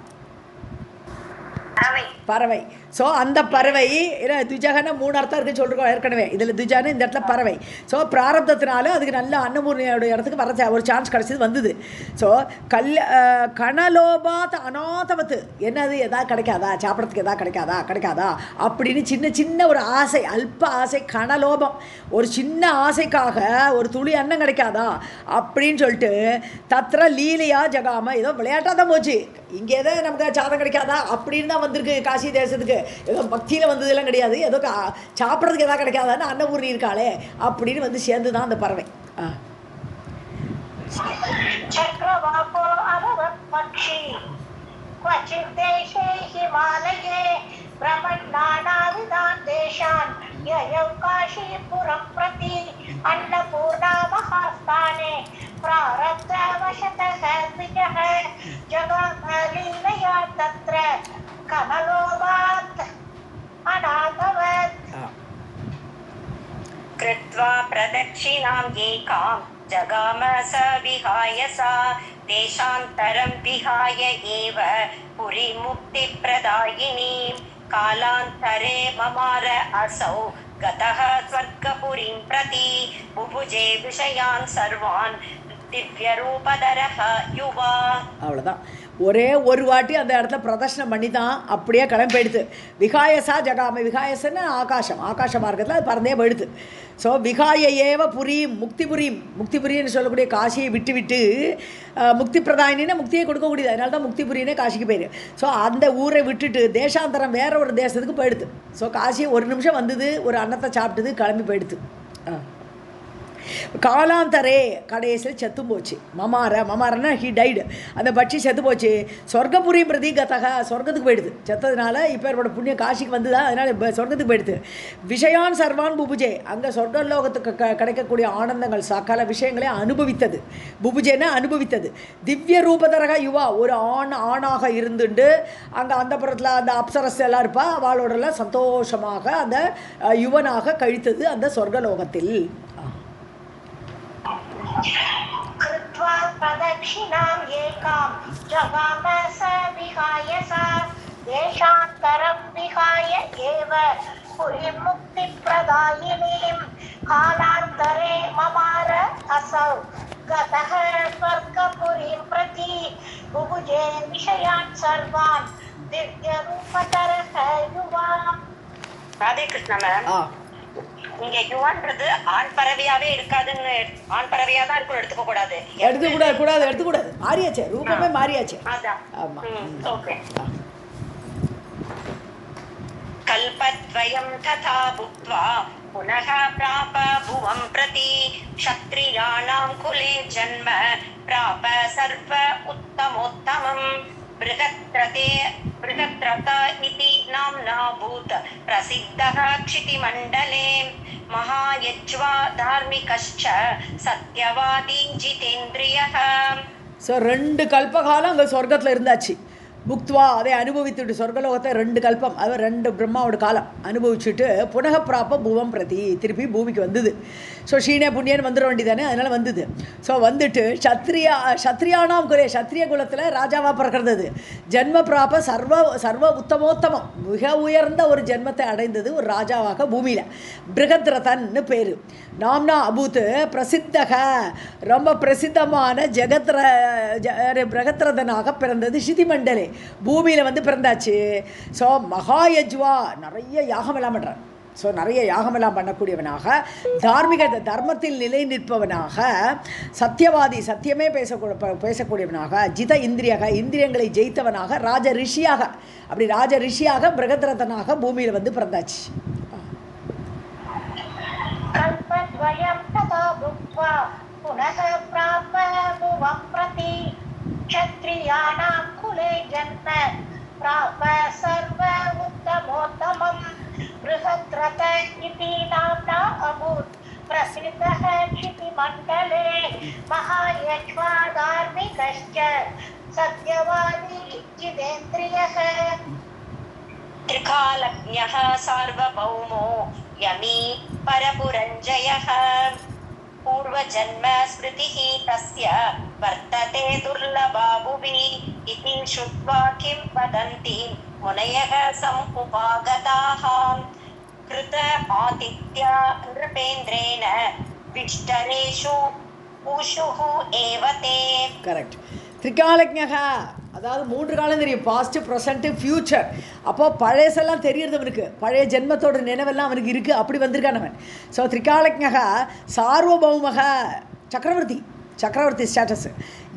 Speaker 2: பறவை. ஸோ அந்த பறவை ஏன்னா துஜகன்னா 3 அர்த்தம் இருக்குன்னு சொல்லிருக்கோம் ஏற்கனவே. இதில் துஜான்னு இந்த இடத்துல பறவை. ஸோ பிராரப்தத்தினால அதுக்கு நல்ல அன்னபூர்ணியோட இடத்துக்கு வர ஒரு சான்ஸ் கிடச்சிது வந்தது. ஸோ கணலோபாத் அநாதவத்து என்னது எதாவது கிடைக்காதா, சாப்பிட்றதுக்கு எதாவது கிடைக்காதா அப்படின்னு சின்ன சின்ன ஒரு ஆசை, அல்ப ஆசை, கணலோபம், ஒரு சின்ன ஆசைக்காக ஒரு துளி அன்னம் கிடைக்காதா அப்படின்னு சொல்லிட்டு தத்திர லீலையா ஜகாம ஏதோ விளையாட்டாக தான் போச்சு. இங்கே தான் நமக்கு சாதம் கிடைக்காதா அப்படின்னு தான் வந்திருக்கு காசி தேசத்துக்கு. ஏதோ பக்தியில் வந்ததெல்லாம் கிடையாது, ஏதோ சாப்பிட்றதுக்கு எதாவது கிடைக்காதான்னு அன்னபூர்ணி இருக்காளே அப்படின்னு வந்து சேர்ந்து தான் அந்த பறவை.
Speaker 3: चक्रवाको अभवत् पक्षी क्वचित् देशे हिमालये भ्रमन्नानाविधान् देशान् ययौ काशीपुरं प्रति अन्नपूर्णा महास्थाने प्रारब्धवशतः द्विजः जगामलीलया तत्र कमलोपात् अनाथवत्
Speaker 1: कृत्वा प्रदक्षिणाम् एकां जगाम स विहाय सा देशान्तरं विहाय एव पुरीमुक्तिप्रदायिनीं कालान्तरे ममार असौ गतः स्वर्गपुरीं प्रति बुभुजे विषयान् सर्वान् दिव्यरूपधरः युवा.
Speaker 2: அவ்வளோதான். ஒரே ஒரு வாட்டி அந்த இடத்துல பிரதர்ஷனம் பண்ணி தான் அப்படியே கிளம்பி போயிடுது. விகாயசா ஜகாம, விகாயசன்னு ஆகாச மார்க்கத்தில் அது பறந்தே போயிடுது. ஸோ விகாய ஏவ புரீம் முக்திபுரின்னு சொல்லக்கூடிய காசியை விட்டு முக்தி பிரதாயினா முக்தியை கொடுக்கக்கூடியது. அதனால தான் முக்திபுரினே காசிக்கு போயிடு. ஸோ அந்த ஊரை விட்டுட்டு தேசாந்தரம் வேற ஒரு தேசத்துக்கு போயிடுது. ஸோ காசி ஒரு நிமிஷம் வந்தது, ஒரு அன்னத்தை சாப்பிட்டது, கிளம்பி போயிடுது. காலாந்தரே கடைசியில் செத்து போச்சு. மமாரன்னா ஹி டைடு. அந்த பட்சி செத்து போச்சு. சொர்க்கபுரி பிரதி கதக, சொர்க்கத்துக்கு போயிடுது. செத்ததுனால இப்போ என்னோட புண்ணிய காசிக்கு வந்துதா, அதனால் சொர்க்கத்துக்கு போயிடுது. விஷயான் சர்வான் புபுஜே, அங்கே சொர்க்கலோகத்துக்கு கிடைக்கக்கூடிய ஆனந்தங்கள் சகல விஷயங்களையும் அனுபவித்தது. புபுஜேன்னா அனுபவித்தது. திவ்ய ரூபதரக யுவா, ஒரு ஆணாக இருந்துட்டு அங்கே அந்த புறத்தில் அந்த அப்சரஸ் எல்லாம் இருப்பா, அவளோடலாம் சந்தோஷமாக அந்த யுவனாக கழித்தது அந்த சொர்க்கலோகத்தில்.
Speaker 3: कृत्वा प्रदक्षिणाम् एकां जगाम स विहाय सा देशान्तरं विहाय एव पुरीमुक्तिप्रदायिनीं कालान्तरे ममार असौ गतः स्वर्गपुरीं प्रति बुभुजे विषयान् सर्वान् दिव्यरूपधरः युवा.
Speaker 1: ராதே கிருஷ்ணா மேம், நீங்க யுவான்றது ஆண் பறவையாவே இருக்காதுன்னு, ஆண் பறவையா தான் இருக்கும் எடுத்துக்கூடாது.
Speaker 2: மாறியாச்சே, ரூபமே மாறியாச்சே.
Speaker 1: ஆமா, ஓகே. கல்பத்வயம் ததா புத்வா புனः प्राप भुवं प्रति क्षत्रियाणां कुले जन्म प्राप सर्व उत्तमोत्तमम् बृहद्रथ इति नाम्ना भूत प्रसिद्धः क्षितिमण्डले महायज्वा धार्मिकश्च सत्यवादी जितेन्द्रियः.
Speaker 2: ஸோ 2 கல்பகாலம் அங்கே சொர்க்கத்தில் இருந்தாச்சு. புக்துவா அதை அனுபவித்துட்டு சொர்க்கலோகத்தை 2 கல்பம், அது 2 பிரம்மாவோட காலம் அனுபவிச்சுட்டு புனக பிராப்ப பூவம் பிரதி திருப்பி பூமிக்கு வந்தது. ஸோ ஷீனே புண்ணியன்னு வந்துட வேண்டியதானே, அதனால் வந்தது. ஸோ வந்துட்டு சத்ரியானாம் குலே, சத்ரிய குலத்தில் ராஜாவாக பிறக்கிறது. ஜென்ம பிராப்ப சர்வ உத்தமோத்தமம், மிக உயர்ந்த ஒரு ஜென்மத்தை அடைந்தது ஒரு ராஜாவாக பூமியில். பிருகத்ரதன்னு பேர். நாம்னா அபூத் பிரசித்தக, ரொம்ப பிரசித்தமான பிரகத்ரதனாக பிறந்தது சிதிமண்டலே, பூமியில் வந்து பிறந்தாச்சு. ஸோ மகாயஜ்வா, நிறைய யாகமெல்லாம் பண்ணுறார். ஸோ நிறைய யாகமெல்லாம் பண்ணக்கூடியவனாக, தர்மத்தில் நிலை நிற்பவனாக, சத்தியவாதி, சத்தியமே பேசக்கூடியவனாக, ஜித இந்திரியங்களை ஜெயித்தவனாக, ராஜ ரிஷியாக, அப்படி ராஜ ரிஷியாக பிரகத்ரதனாக பூமியில் வந்து பிறந்தாச்சு.
Speaker 3: कल्पद्वयं तथा भुक्त्वा पुनः प्राप भुवं प्रति क्षत्रियाणां कुले जन्म प्राप सर्व उत्तमोत्तमं बृहद्रथ इति नाम्ना अभूत् प्रसिद्धः क्षितिमण्डले महायज्वा धार्मिकश्च सत्यवादी जितेन्द्रियः.
Speaker 1: त्रिकालज्ञः सार्वभौमो यमी परपुरञ्जयः पूर्वजन्म स्मृतिः तस्य वर्तते दुर्लभा भुवि इति श्रुत्वा किं वदन्ति मुनयः समुपागताः कृत आदित्या नृपेन्द्रेण विष्टरेषु ऊषुः एव ते.
Speaker 2: கரெக்ட். திரிகாலஜ்ஞா, அதாவது 3 காலம் தெரியும், பாஸ்ட், ப்ரெசண்ட்டு, ஃப்யூச்சர். அப்போது பழையசெல்லாம் தெரியறது அவனுக்கு, பழைய ஜென்மத்தோட நினைவெல்லாம் அவனுக்கு இருக்குது, அப்படி வந்திருக்கான் அவன். ஸோ திரிகாலஜ்ஞா சார்வபௌமக, சக்கரவர்த்தி, சக்கரவர்த்தி ஸ்டேட்டஸ்.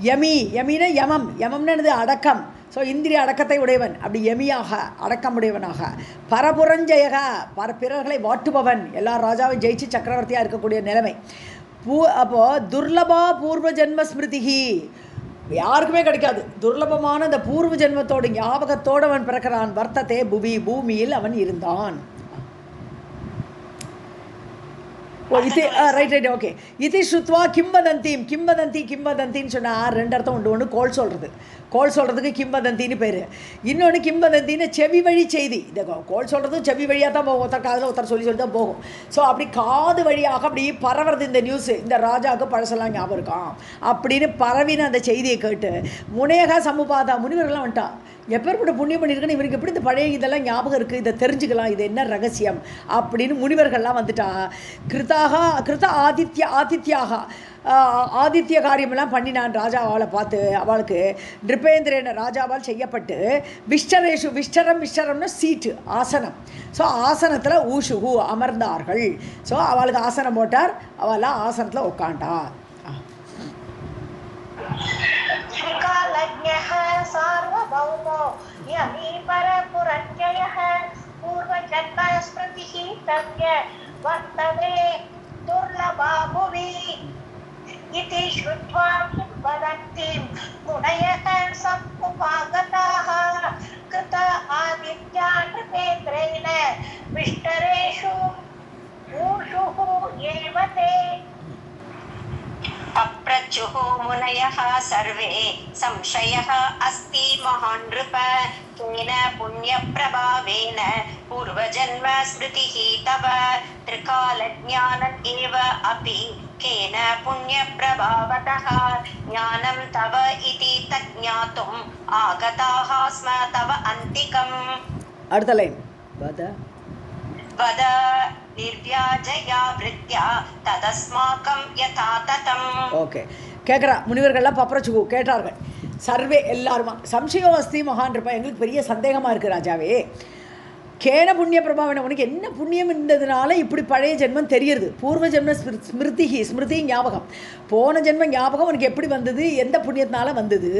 Speaker 2: யமினா யமம், யமம்னு என்னது அடக்கம். ஸோ இந்திரிய அடக்கத்தை உடையவன், அப்படி யமியாக அடக்கம் உடையவனாக. பரபுரஞ்சயக, பிறர்களை வாட்டுபவன், எல்லா ராஜாவும் ஜெயிச்சு சக்கரவர்த்தியாக இருக்கக்கூடிய நிலைமை. அப்போது துர்லபா பூர்வ ஜென்ம ஸ்மிருதிகி, யாருக்குமே கிடைக்காது துர்லபமான அந்த பூர்வ ஜென்மத்தோடு ஞாபகத்தோடு அவன் பிறக்கிறான். வர்த்ததே புவி, பூமியில் அவன் இருந்தான். இது ரைட் ஓகே. இது ஸ்ருத்வா கிம்பதந்தீம், கிம்பதந்தின்னு சொன்னால் 2 அர்த்தம் உண்டு. ஒன்று கோல் சொல்கிறது, கோல் சொல்கிறதுக்கு கிம்பதந்தின்னு பேர். இன்னொன்று கிம்பதந்தின்னு செவி வழி செய்தி. இந்த கோல் சொல்கிறது செவி வழியாக தான் போகும், ஒருத்தர் காதில் ஒருத்தர் சொல்லி தான் போகும். ஸோ அப்படி காது வழியாக அப்படி பரவுறது இந்த நியூஸு. இந்த ராஜாவுக்கு பழசெல்லாம் ஞாபகம் இருக்கான் அப்படின்னு பரவின அந்த செய்தியை கேட்டு முனையக சமுபாதா, முனிவர்கள்லாம் வந்துட்டான். எப்பேற்பட்ட புண்ணியம் பண்ணியிருக்குன்னு இவருக்கு எப்படி இந்த பழைய இதெல்லாம் ஞாபகம் இருக்குது, இதை தெரிஞ்சுக்கலாம், இது என்ன ரகசியம் அப்படின்னு முனிவர்கள்லாம் வந்துட்டா. கிருத ஆதித்யாக ஆதித்ய காரியமெல்லாம் பண்ணினான் ராஜா. அவளை பார்த்து அவளுக்கு நிருபேந்திரன ராஜாவால் செய்யப்பட்டு விஷ்டரம்னா சீட்டு, ஆசனம். ஸோ ஆசனத்தில் ஊஷுகு அமர்ந்தார்கள். ஸோ அவளுக்கு ஆசனம் போட்டார், அவளாம் ஆசனத்தில் உட்காண்டா.
Speaker 3: सार्वभौमो यमी परपुरञ्जयः पूर्वजन्मस्मृतिः तस्य वर्तते दुर्लभा भुवि इति श्रुत्वा वदन्ति मुनयः समुपागताः कृत आदित्या नृपेन्द्रेण विष्टरेषु ऊषुः एव ते.
Speaker 1: अप्रचुः मुनयः सर्वे संशयः अस्ति महान् नृप केन पुण्यप्रभावेन पूर्वजन्म स्मृतिः तव त्रिकालज्ञानम् एव अपि केन पुण्यप्रभावतः ज्ञानं तव इति तज्ञातुम् आगताः स्म तव अन्तिकम्.
Speaker 2: அடுத்த லைன்
Speaker 1: वद निर्व्याजया वृत्या तदस्माकं यथा ततम्.
Speaker 2: ஓகே, கேட்குறா. முனிவர்கள்லாம் பப்ரச்சுகு கேட்டார்கள். சர்வே எல்லாருமா சம்சயம் அஸ்தி மகான் இருப்பா, எங்களுக்கு பெரிய சந்தேகமாக இருக்குது ராஜாவே. கேன புண்ணிய பிரபாவனை, உனக்கு என்ன புண்ணியம் இருந்ததுனால இப்படி பழைய ஜென்மம் தெரியுது. பூர்வ ஜென்ம ஸ்மிருதி ஞாபகம், போன ஜென்ம ஞாபகம் உனக்கு எப்படி வந்தது, எந்த புண்ணியத்தினால வந்தது.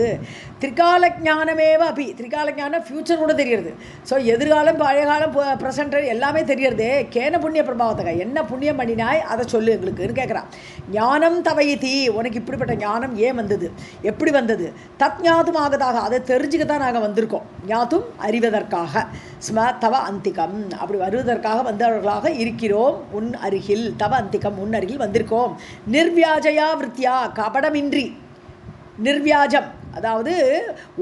Speaker 2: திரிகால ஞானமேவ அப்பி, திரிகால ஞானம் ஃப்யூச்சர் கூட தெரியுது. ஸோ எதிர்காலம், பழைய காலம், ப்ரெசண்ட் எல்லாமே தெரியுறதே. கேன புண்ணிய பிரபாவத்தக, என்ன புண்ணியம் பண்ணினாய் அதை சொல்லு எங்களுக்குன்னு கேட்குறான். ஞானம் தவையதி, உனக்கு இப்படிப்பட்ட ஞானம் ஏன் வந்தது, எப்படி வந்தது. தத் ஞாதும் ஆகதாக, அதை தெரிஞ்சுக்கத்தான் நாங்கள் வந்திருக்கோம். ஞாதும் அறிவதற்காக, ஸ்ம தவ அந்திகம், அப்படி வருவதற்காக வந்தவர்களாக இருக்கிறோம். உன் அருகில், தவ அந்திகம் உன் அருகில் வந்திருக்கோம். நிர்வியாஜயா விருத்தியா, கபடமின்றி, நிர்வியாஜம் அதாவது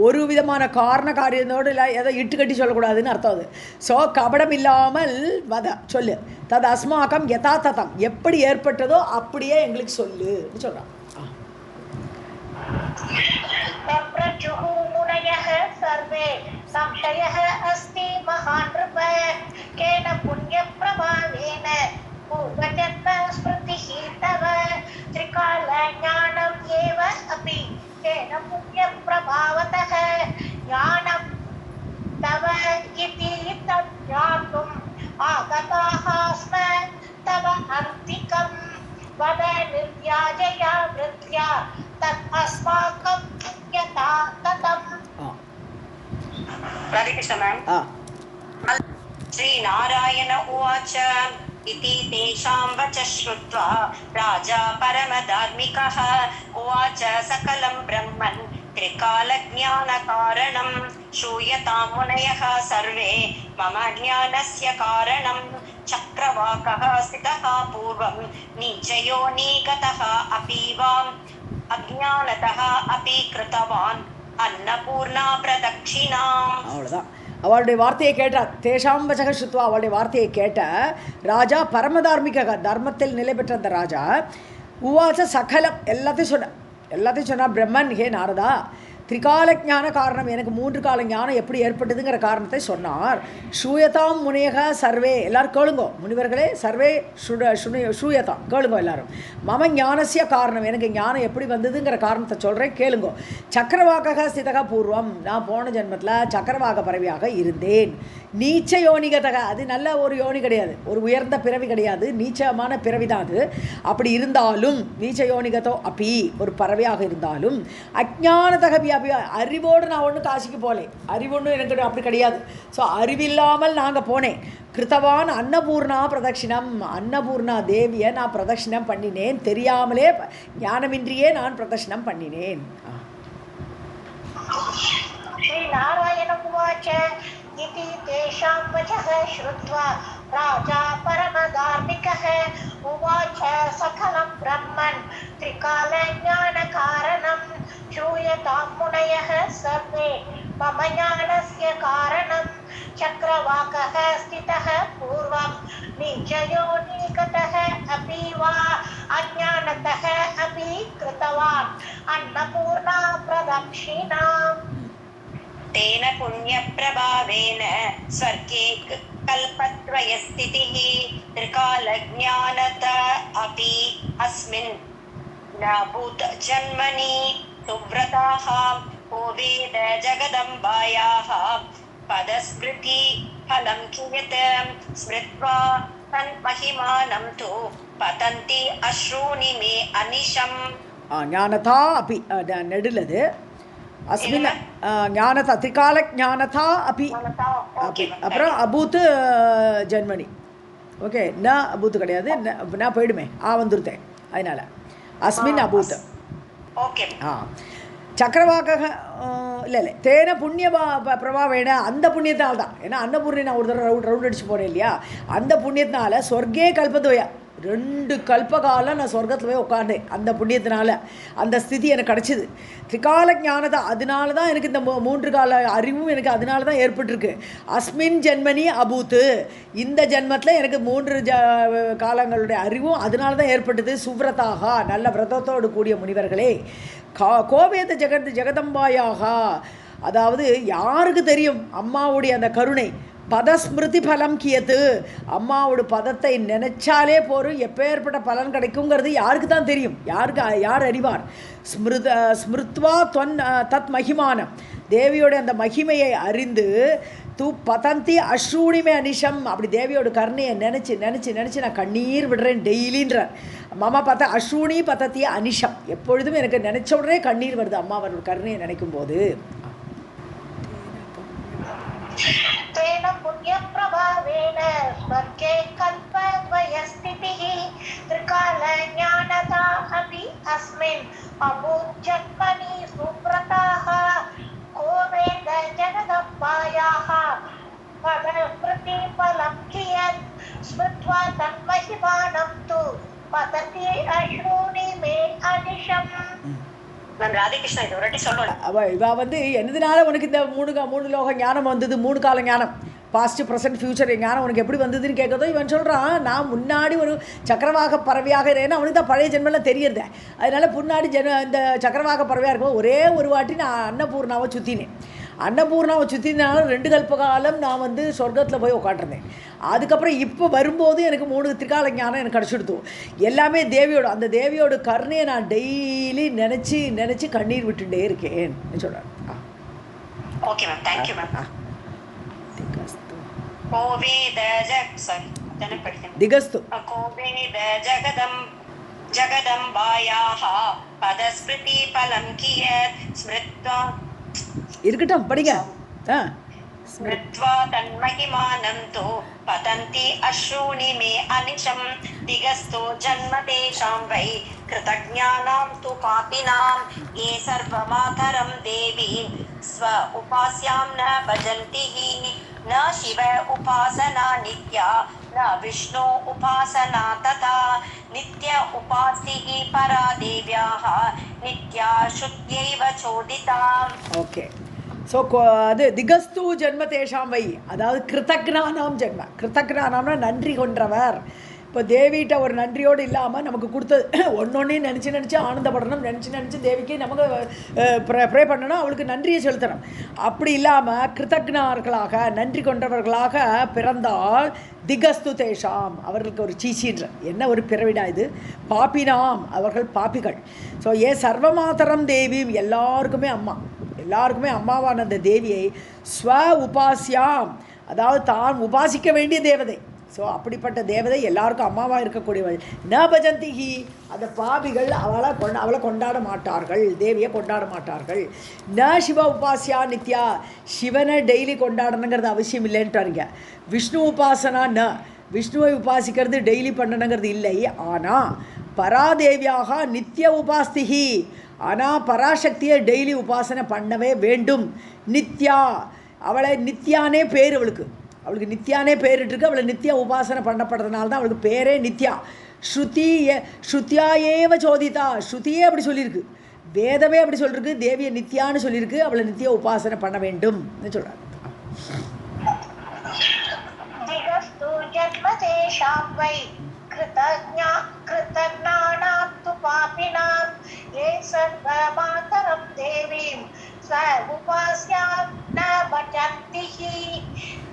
Speaker 2: ஒரு விதமான காரண காரியத்தோடு இல்லை, எதை இட்டு கட்டி சொல்லக்கூடாதுன்னு அர்த்தம் அது. ஸோ கபடம் இல்லாமல் வத சொல்லு. தது அஸ்மாக்கம் யதா ததம், எப்படி ஏற்பட்டதோ அப்படியே எங்களுக்கு சொல்லுன்னு சொல்கிறான்.
Speaker 3: सर्वे संशयः अस्ति महान् नृप केन पुण्यप्रभावेन पूर्वजन्म स्मृतिः तव त्रिकालज्ञानम् एव अपि केन पुण्यप्रभावतः ज्ञानं तव इति तज्ज्ञातुम् आगताः स्म तव अन्तिकं वद निर्व्याजया वृत्या तत् अस्माकं यथा ततम्.
Speaker 1: राधे कृष्ण मैम. श्री नारायण उवाच इति तेषां वचः श्रुत्वा राजा परमधार्मिकः उवाच सकलं ब्रह्मन् त्रिकालज्ञानकारणं श्रूयतां मुनयः सर्वे मम ज्ञानस्य कारणं. चक्रवाकः स्थितः पूर्वं नीचयोनिगतः अपि वाम् अज्ञानतः अपि कृतवान् अन्नपूर्णा प्रदक्षिणाम्.
Speaker 2: அவ்வளோதான். அவளுடைய வார்த்தையை கேட்டார். தேஷாம் வசக சுத்வா, அவளுடைய வார்த்தையை கேட்ட ராஜா பரமதார்மிக, தர்மத்தில் நிலை பெற்ற அந்த ராஜா உவாச சகலம் எல்லாத்தையும் சொன்னான். பிரம்மன், ஹே நாரதா, திரிகால ஞான காரணம், எனக்கு 3 கால ஞானம் எப்படி ஏற்பட்டதுங்கிற காரணத்தை சொன்னார். ஷூயதாம் முனேக சர்வே, எல்லாரும் கேளுங்கோ முனிவர்களே, சர்வே ஷூயதாம் கேளுங்கோ எல்லாரும். மம ஞானசிய காரணம், எனக்கு ஞானம் எப்படி வந்ததுங்கிற காரணத்தை சொல்கிறேன் கேளுங்கோ. சக்கரவாக ஸ்திதக பூர்வம், நான் போன ஜென்மத்தில் சக்கரவாக பறவையாக இருந்தேன். நீச்ச யோனிகதக, அது நல்ல ஒரு யோனி கிடையாது, ஒரு உயர்ந்த பிறவி கிடையாது, நீச்சமான பிறவி தான் அது. அப்படி இருந்தாலும் நீச்ச யோனிகதோ அப்பி, ஒரு பறவையாக இருந்தாலும் அஜ்ஞானதகபி அப்படி அறிவோடு நான் ஒன்றும் காசிக்கு போகலை, அறிவொன்றும் எனக்கு அப்படி கிடையாது. ஸோ அறிவில்லாமல் நாங்கள் போனேன். கிருத்தவான் அன்னபூர்ணா பிரதட்சிணம், அன்னபூர்ணா தேவியை நான் பிரதட்சிணம் பண்ணினேன், தெரியாமலே ஞானமின்றியே நான் பிரதட்சிணம் பண்ணினேன்.
Speaker 3: श्री नारायण उवाच इति तेषां वचः श्रुत्वा राजा परमधार्मिकः उवाच सकलं ब्रह्मन् त्रिकालज्ञानकारणं श्रूयतां मुनयः सर्वे मम ज्ञानस्य कारणं चक्रवाकः स्थितः पूर्वं नीचयोनिगतः अपि वा अज्ञानतः अपि कृतवान् अन्नपूर्णा प्रदक्षिणाम्
Speaker 1: तेन पुण्यप्रभावेन स्वर्गे कल्पत्रयस्थितिः त्रिकालज्ञानत अपि अस्मिन् न भूत जन्मनि सुव्रताः को वेद जगदम्बायाः पदस्मृति फलं कियत् स्मृत्वा तन्महिमानं तु पतन्ति अश्रूणि मे अनिशम्.
Speaker 2: ஞானதா அப்பி நெடுலது அஸ்மின் ஞானதா திரிகால ஞானதா அப்பி அப்பி அப்புறம் அபூத்து ஜென்மனி. ஓகே, ந அபூத்து கிடையாது, நான் போயிடுமே வந்துருத்தேன், அதனால் அஸ்மின் அபூத்து.
Speaker 1: ஓகே.
Speaker 2: சக்கரவாக இல்லை தேன புண்ணிய பிரபாவேன, அந்த புண்ணியத்தினால தான். ஏன்னா அன்னபூர்ணி நான் ஒரு தடவை ரவுண்ட் அடிச்சு போனேன் இல்லையா, அந்த புண்ணியத்தினால சொர்க்கே கல்பத்துவையா 2 கல்பகாலம் நான் சொர்க்கத்தில் போய் உட்காண்டேன். அந்த புண்ணியத்தினால அந்த ஸ்திதி எனக்கு கிடச்சிது. திரிகால ஞானதா, அதனால தான் எனக்கு இந்த 3 கால அறிவும் எனக்கு அதனால தான் ஏற்பட்டிருக்கு. அஸ்மின் ஜென்மனி அபூத்து, இந்த ஜென்மத்தில் எனக்கு 3 காலங்களுடைய அறிவும் அதனால தான் ஏற்பட்டது. சுவ்ரதாக, நல்ல விரதத்தோடு கூடிய முனிவர்களே. கோவேத ஜெகதம்பாயாக, அதாவது யாருக்கு தெரியும் அம்மாவுடைய அந்த கருணை. பதஸ்மிருதி பலம் கியத்து, அம்மாவோட பதத்தை நினைச்சாலே போரும், எப்பேற்பட்ட பலன் கிடைக்குங்கிறது யாருக்கு தான் தெரியும், யார் அறிவார். ஸ்மிருத்வா தத் மகிமானம், தேவியோட அந்த மகிமையை அறிந்து தூ பதந்தி அஸ்ரூணிமே அனிஷம், அப்படி தேவியோட கருணையை நினச்சி நினச்சி நினச்சி நான் கண்ணீர் விடுறேன் டெய்லின்றார். மாமா பார்த்தா அஸ்ரூணி பதத்திய அனிஷம், எப்பொழுதும் எனக்கு நினச்ச உடனே கண்ணீர் வருது அம்மாவோட கருணையை நினைக்கும் போது.
Speaker 3: तेन पुण्यप्रभावेन स्वर्गे कल्पद्वयस्थितिः त्रिकालज्ञानता अपि अस्मिन् अभूज्जन्मनि सुव्रताः को वेद जगदम्बायाः पदस्मृतिफलं कियत् स्मृत्वा तन्महिमानं तु पतति अश्रूणि मे अनिशम्.
Speaker 1: ராதிகிருஷ்ணா இது ஒரு சொல்லலாம்.
Speaker 2: இவ வந்து என்னதுனால உனக்கு இந்த 3 லோக ஞானம் வந்தது, 3 கால ஞானம், பாஸ்ட் ப்ரெசன்ட் ஃபியூச்சர் ஞானம் உனக்கு எப்படி வந்ததுன்னு கேட்கறதோ இவன் சொல்கிறான், நான் முன்னாடி ஒரு சக்கரவாக பறவையாக இருந்தேன்னா அவனுக்கு தான் பழைய ஜென்மெல்லாம் தெரியறது. அதனால் முன்னாடி இந்த சக்கரவாக பறவையாக இருக்கும் ஒரே ஒரு வாட்டி நான் அன்னபூர்ணாவை சுற்றினேன். அன்னபூர்ணாவை சுற்றினால 2 கல்பகாலம் நான் வந்து சொர்க்கத்தில் போய் உட்காண்டிருந்தேன். அதுக்கப்புறம் இப்போ வரும்போது எனக்கு 3 திரிகால ஞானம் எனக்கு கிடச்சிடுத்து. எல்லாமே தேவியோட, அந்த தேவியோட கருணையை நான் டெய்லி நினச்சி நினச்சி கண்ணீர் விட்டுட்டே இருக்கேன் சொல்கிறேன்.
Speaker 1: Okay ma'am, thank you ma'am.
Speaker 2: திகஸ்து
Speaker 1: கோவேத ஜகதம்பாயாः பதஸ்மிருதி பலம் கியத் ஸ்மிருத்வா,
Speaker 2: இருக்கட்டும் படிங்க.
Speaker 1: ஸ்மிருத்வா தன்மகிமானம் தோ பதந்தி அஸ்ரூணி மே அனிஷம் திகஸ்தோ ஜன்ம தேஷாம் வை கிருதஜ்ஞானாம் து பாபினாம் ஏ சர்வமாதரம் தேவி ஸ்வ உபாஸ்யாம் ந பஜந்தி ந சிவ உபாசனா நித்யா ந விஷ்ணு உபாசனா ததா நித்ய உபாஸ்திஹி பரா தேவ்யாஹ நித்யா சுத்யைவ சோதிதா.
Speaker 2: ஓகே, ஸோ அது திகஸ்து ஜென்ம தேஷாம் வை, அதாவது கிருத்தக்னானாம் ஜென்ம. கிருத்தக்னானாம்னா நன்றி கொன்றவர், இப்போ தேவிகிட்ட ஒரு நன்றியோடு இல்லாமல் நமக்கு கொடுத்தது ஒன்றொன்னையும் நினச்சி ஆனந்தப்படணும், நினச்சி தேவிக்கு நமக்கு ப்ரே பண்ணணும், அவளுக்கு நன்றியை செலுத்தணும். அப்படி இல்லாமல் கிருத்தக்னார்களாக நன்றி கொண்டவர்களாக பிறந்தால் திகஸ்து தேஷாம், அவர்களுக்கு ஒரு சீச்சின்ற என்ன ஒரு பிறவிடா இது, பாப்பினாம் அவர்கள் பாப்பிகள். ஸோ சர்வமாதரம் தேவியும் எல்லாருக்குமே அம்மா, எல்லாருக்குமே அம்மாவான அந்த தேவியை ஸ்வ உபாசியாம், அதாவது தான் உபாசிக்க வேண்டிய தேவதை. ஸோ அப்படிப்பட்ட தேவதை எல்லாருக்கும் அம்மாவாக இருக்கக்கூடியவள். ந பஜந்திஹி, அந்த பாபிகள் அவளை கொண்டாட மாட்டார்கள், தேவியை கொண்டாட மாட்டார்கள். ந சிவ உபாசியா நித்யா, சிவனை டெய்லி கொண்டாடணுங்கிறது அவசியம் இல்லைன்ட்டாருங்க. விஷ்ணு உபாசனா ந, விஷ்ணுவை உபாசிக்கிறது டெய்லி பண்ணணுங்கிறது இல்லை. ஆனால் பராதேவியாக நித்திய உபாஸ்திகி, ஆனால் பராசக்தியை டெய்லி உபாசனை பண்ணவே வேண்டும். நித்யா, அவளை நித்யானே பேர், அவளுக்கு நித்யானே பேரிட்டுருக்கு. அவளை நித்திய உபாசனை பண்ணப்படுறதுனால தான் அவளுக்கு பேரே நித்யா. ஸ்ருத்தியா ஏவ சோதிதா, ஸ்ருதியே அப்படி சொல்லியிருக்கு, வேதமே அப்படி சொல்லியிருக்கு, தேவியை நித்யான்னு சொல்லியிருக்கு, அவளை நித்திய உபாசனை பண்ண வேண்டும் சொல்கிறார்.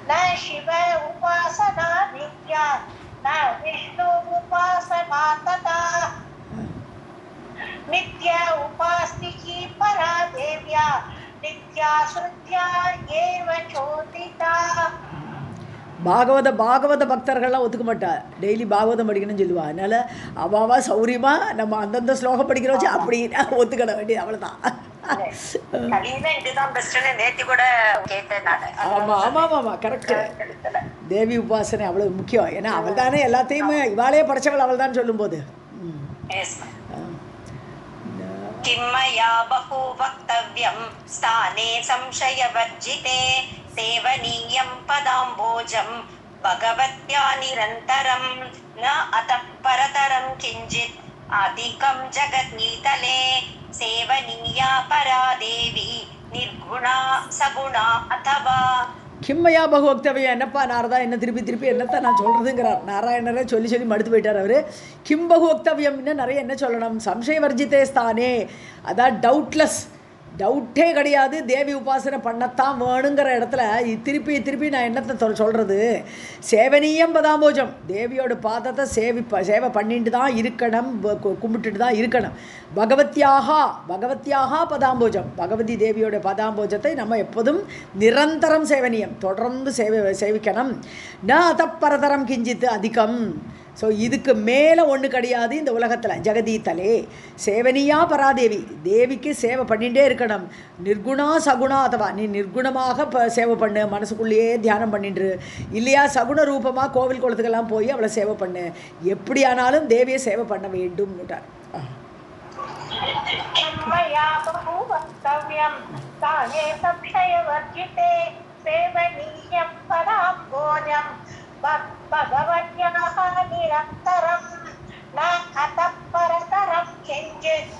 Speaker 3: न शिव उपासना नित्या न विष्णु उपासना तथा नित्या उपास्तिकी परा देव्या नित्या श्रुत्या एव चोदिता.
Speaker 2: பாகவத பக்தர்கள்லாம் ஒத்துக்க மாட்டா, டெய்லி பாகவதம் படிக்கணும்னு சொல்லுவா. அதனால் அவாவா சௌரியமாக நம்ம அந்தந்த ஸ்லோகம் படிக்கிறோம் வச்சு அப்படி ஒத்துக்கிட வேண்டியது, அவ்வளோதான். ஆமாம் கரெக்டு. தேவி உபாசனை அவ்வளோ முக்கியம். ஏன்னா அவள் தானே எல்லாத்தையுமே, இவாளே படைச்சவள் அவள் தான் சொல்லும்போது.
Speaker 1: கிம்மயா பஹு வக்தவ்யம் ஸ்தானே சம்சயவர்ஜிதே சேவனீயம் பதாம்போஜம் பகவத்யா நிரந்தரம் ந அதः பரதரம் கிஞ்சித் அதிகம் ஜகத்நீதலே சேவனீயா பரா தேவி நிர்குணா சகுணா அதவா.
Speaker 2: கிம்மையா பகுவக்தவியம், என்னப்பா நாரதா என்ன திருப்பி என்னத்தான் நான் சொல்கிறதுங்கிறார். நாராயணரே சொல்லி மடுத்து போயிட்டார் அவர். கிம் பகுவக்தவியம் இன்னும் நிறைய என்ன சொல்லணும். சம்சய வர்ஜிதே ஸ்தானே, அதான் டவுட்டே கிடையாது, தேவி உபாசனை பண்ணத்தான் வேணுங்கிற இடத்துல திருப்பி நான் என்னத்தை சொல்கிறது. சேவனீயம் பதாம்போஜம், தேவியோட பாதத்தை சேவை பண்ணிட்டு தான் இருக்கணும், கும்பிட்டுட்டு தான் இருக்கணும். பகவத்யாக பதாம்போஜம், பகவதி தேவியோட பதாம்போஜத்தை நம்ம எப்போதும் நிரந்தரம் சேவனியம், தொடர்ந்து சேவிக்கணும். ந அதப்பரதரம் கிஞ்சித்து அதிகம். ஸோ இதுக்கு மேலே ஒன்று கிடையாது இந்த உலகத்தில். ஜெகதீதலே சேவனியா பராதேவி, தேவிக்கு சேவை பண்ணிகிட்டே இருக்கணும். நிர்குணா சகுணா அதவா, நீ நிர்குணமாக சேவை பண்ணு, மனசுக்குள்ளேயே தியானம் பண்ணிட்டு, இல்லையா சகுண ரூபமாக கோவில் குளத்துக்கெல்லாம் போய் அவளை சேவை பண்ணு, எப்படியானாலும் தேவியை சேவை பண்ண வேண்டும்னுட்டார்.
Speaker 3: भगवत्याः निरन्तरं न अतः परतरं किञ्चित्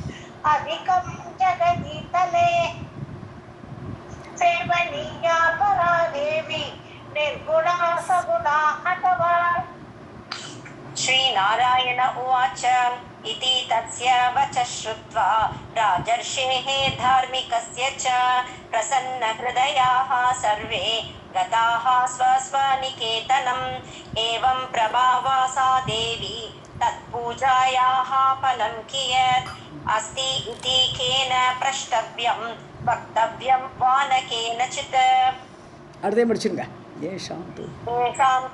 Speaker 3: अधिकं जगदीतले सेवनीया परा देवी निर्गुणा सगुणा अथवा.
Speaker 1: श्रीनारायण उवाच इति तस्य वचः श्रुत्वा राजर्षेः धार्मिकस्य च प्रसन्नहृदयाः सर्वे गताः स्वस्वनिकेतनम् एवं प्रभावा सा देवी तत्पूजायाः फलं कियत् अस्ति इति केन प्रष्टव्यं वक्तव्यं वा न केनचित्.
Speaker 2: அடுத்தே முடிச்சுங்க. येषां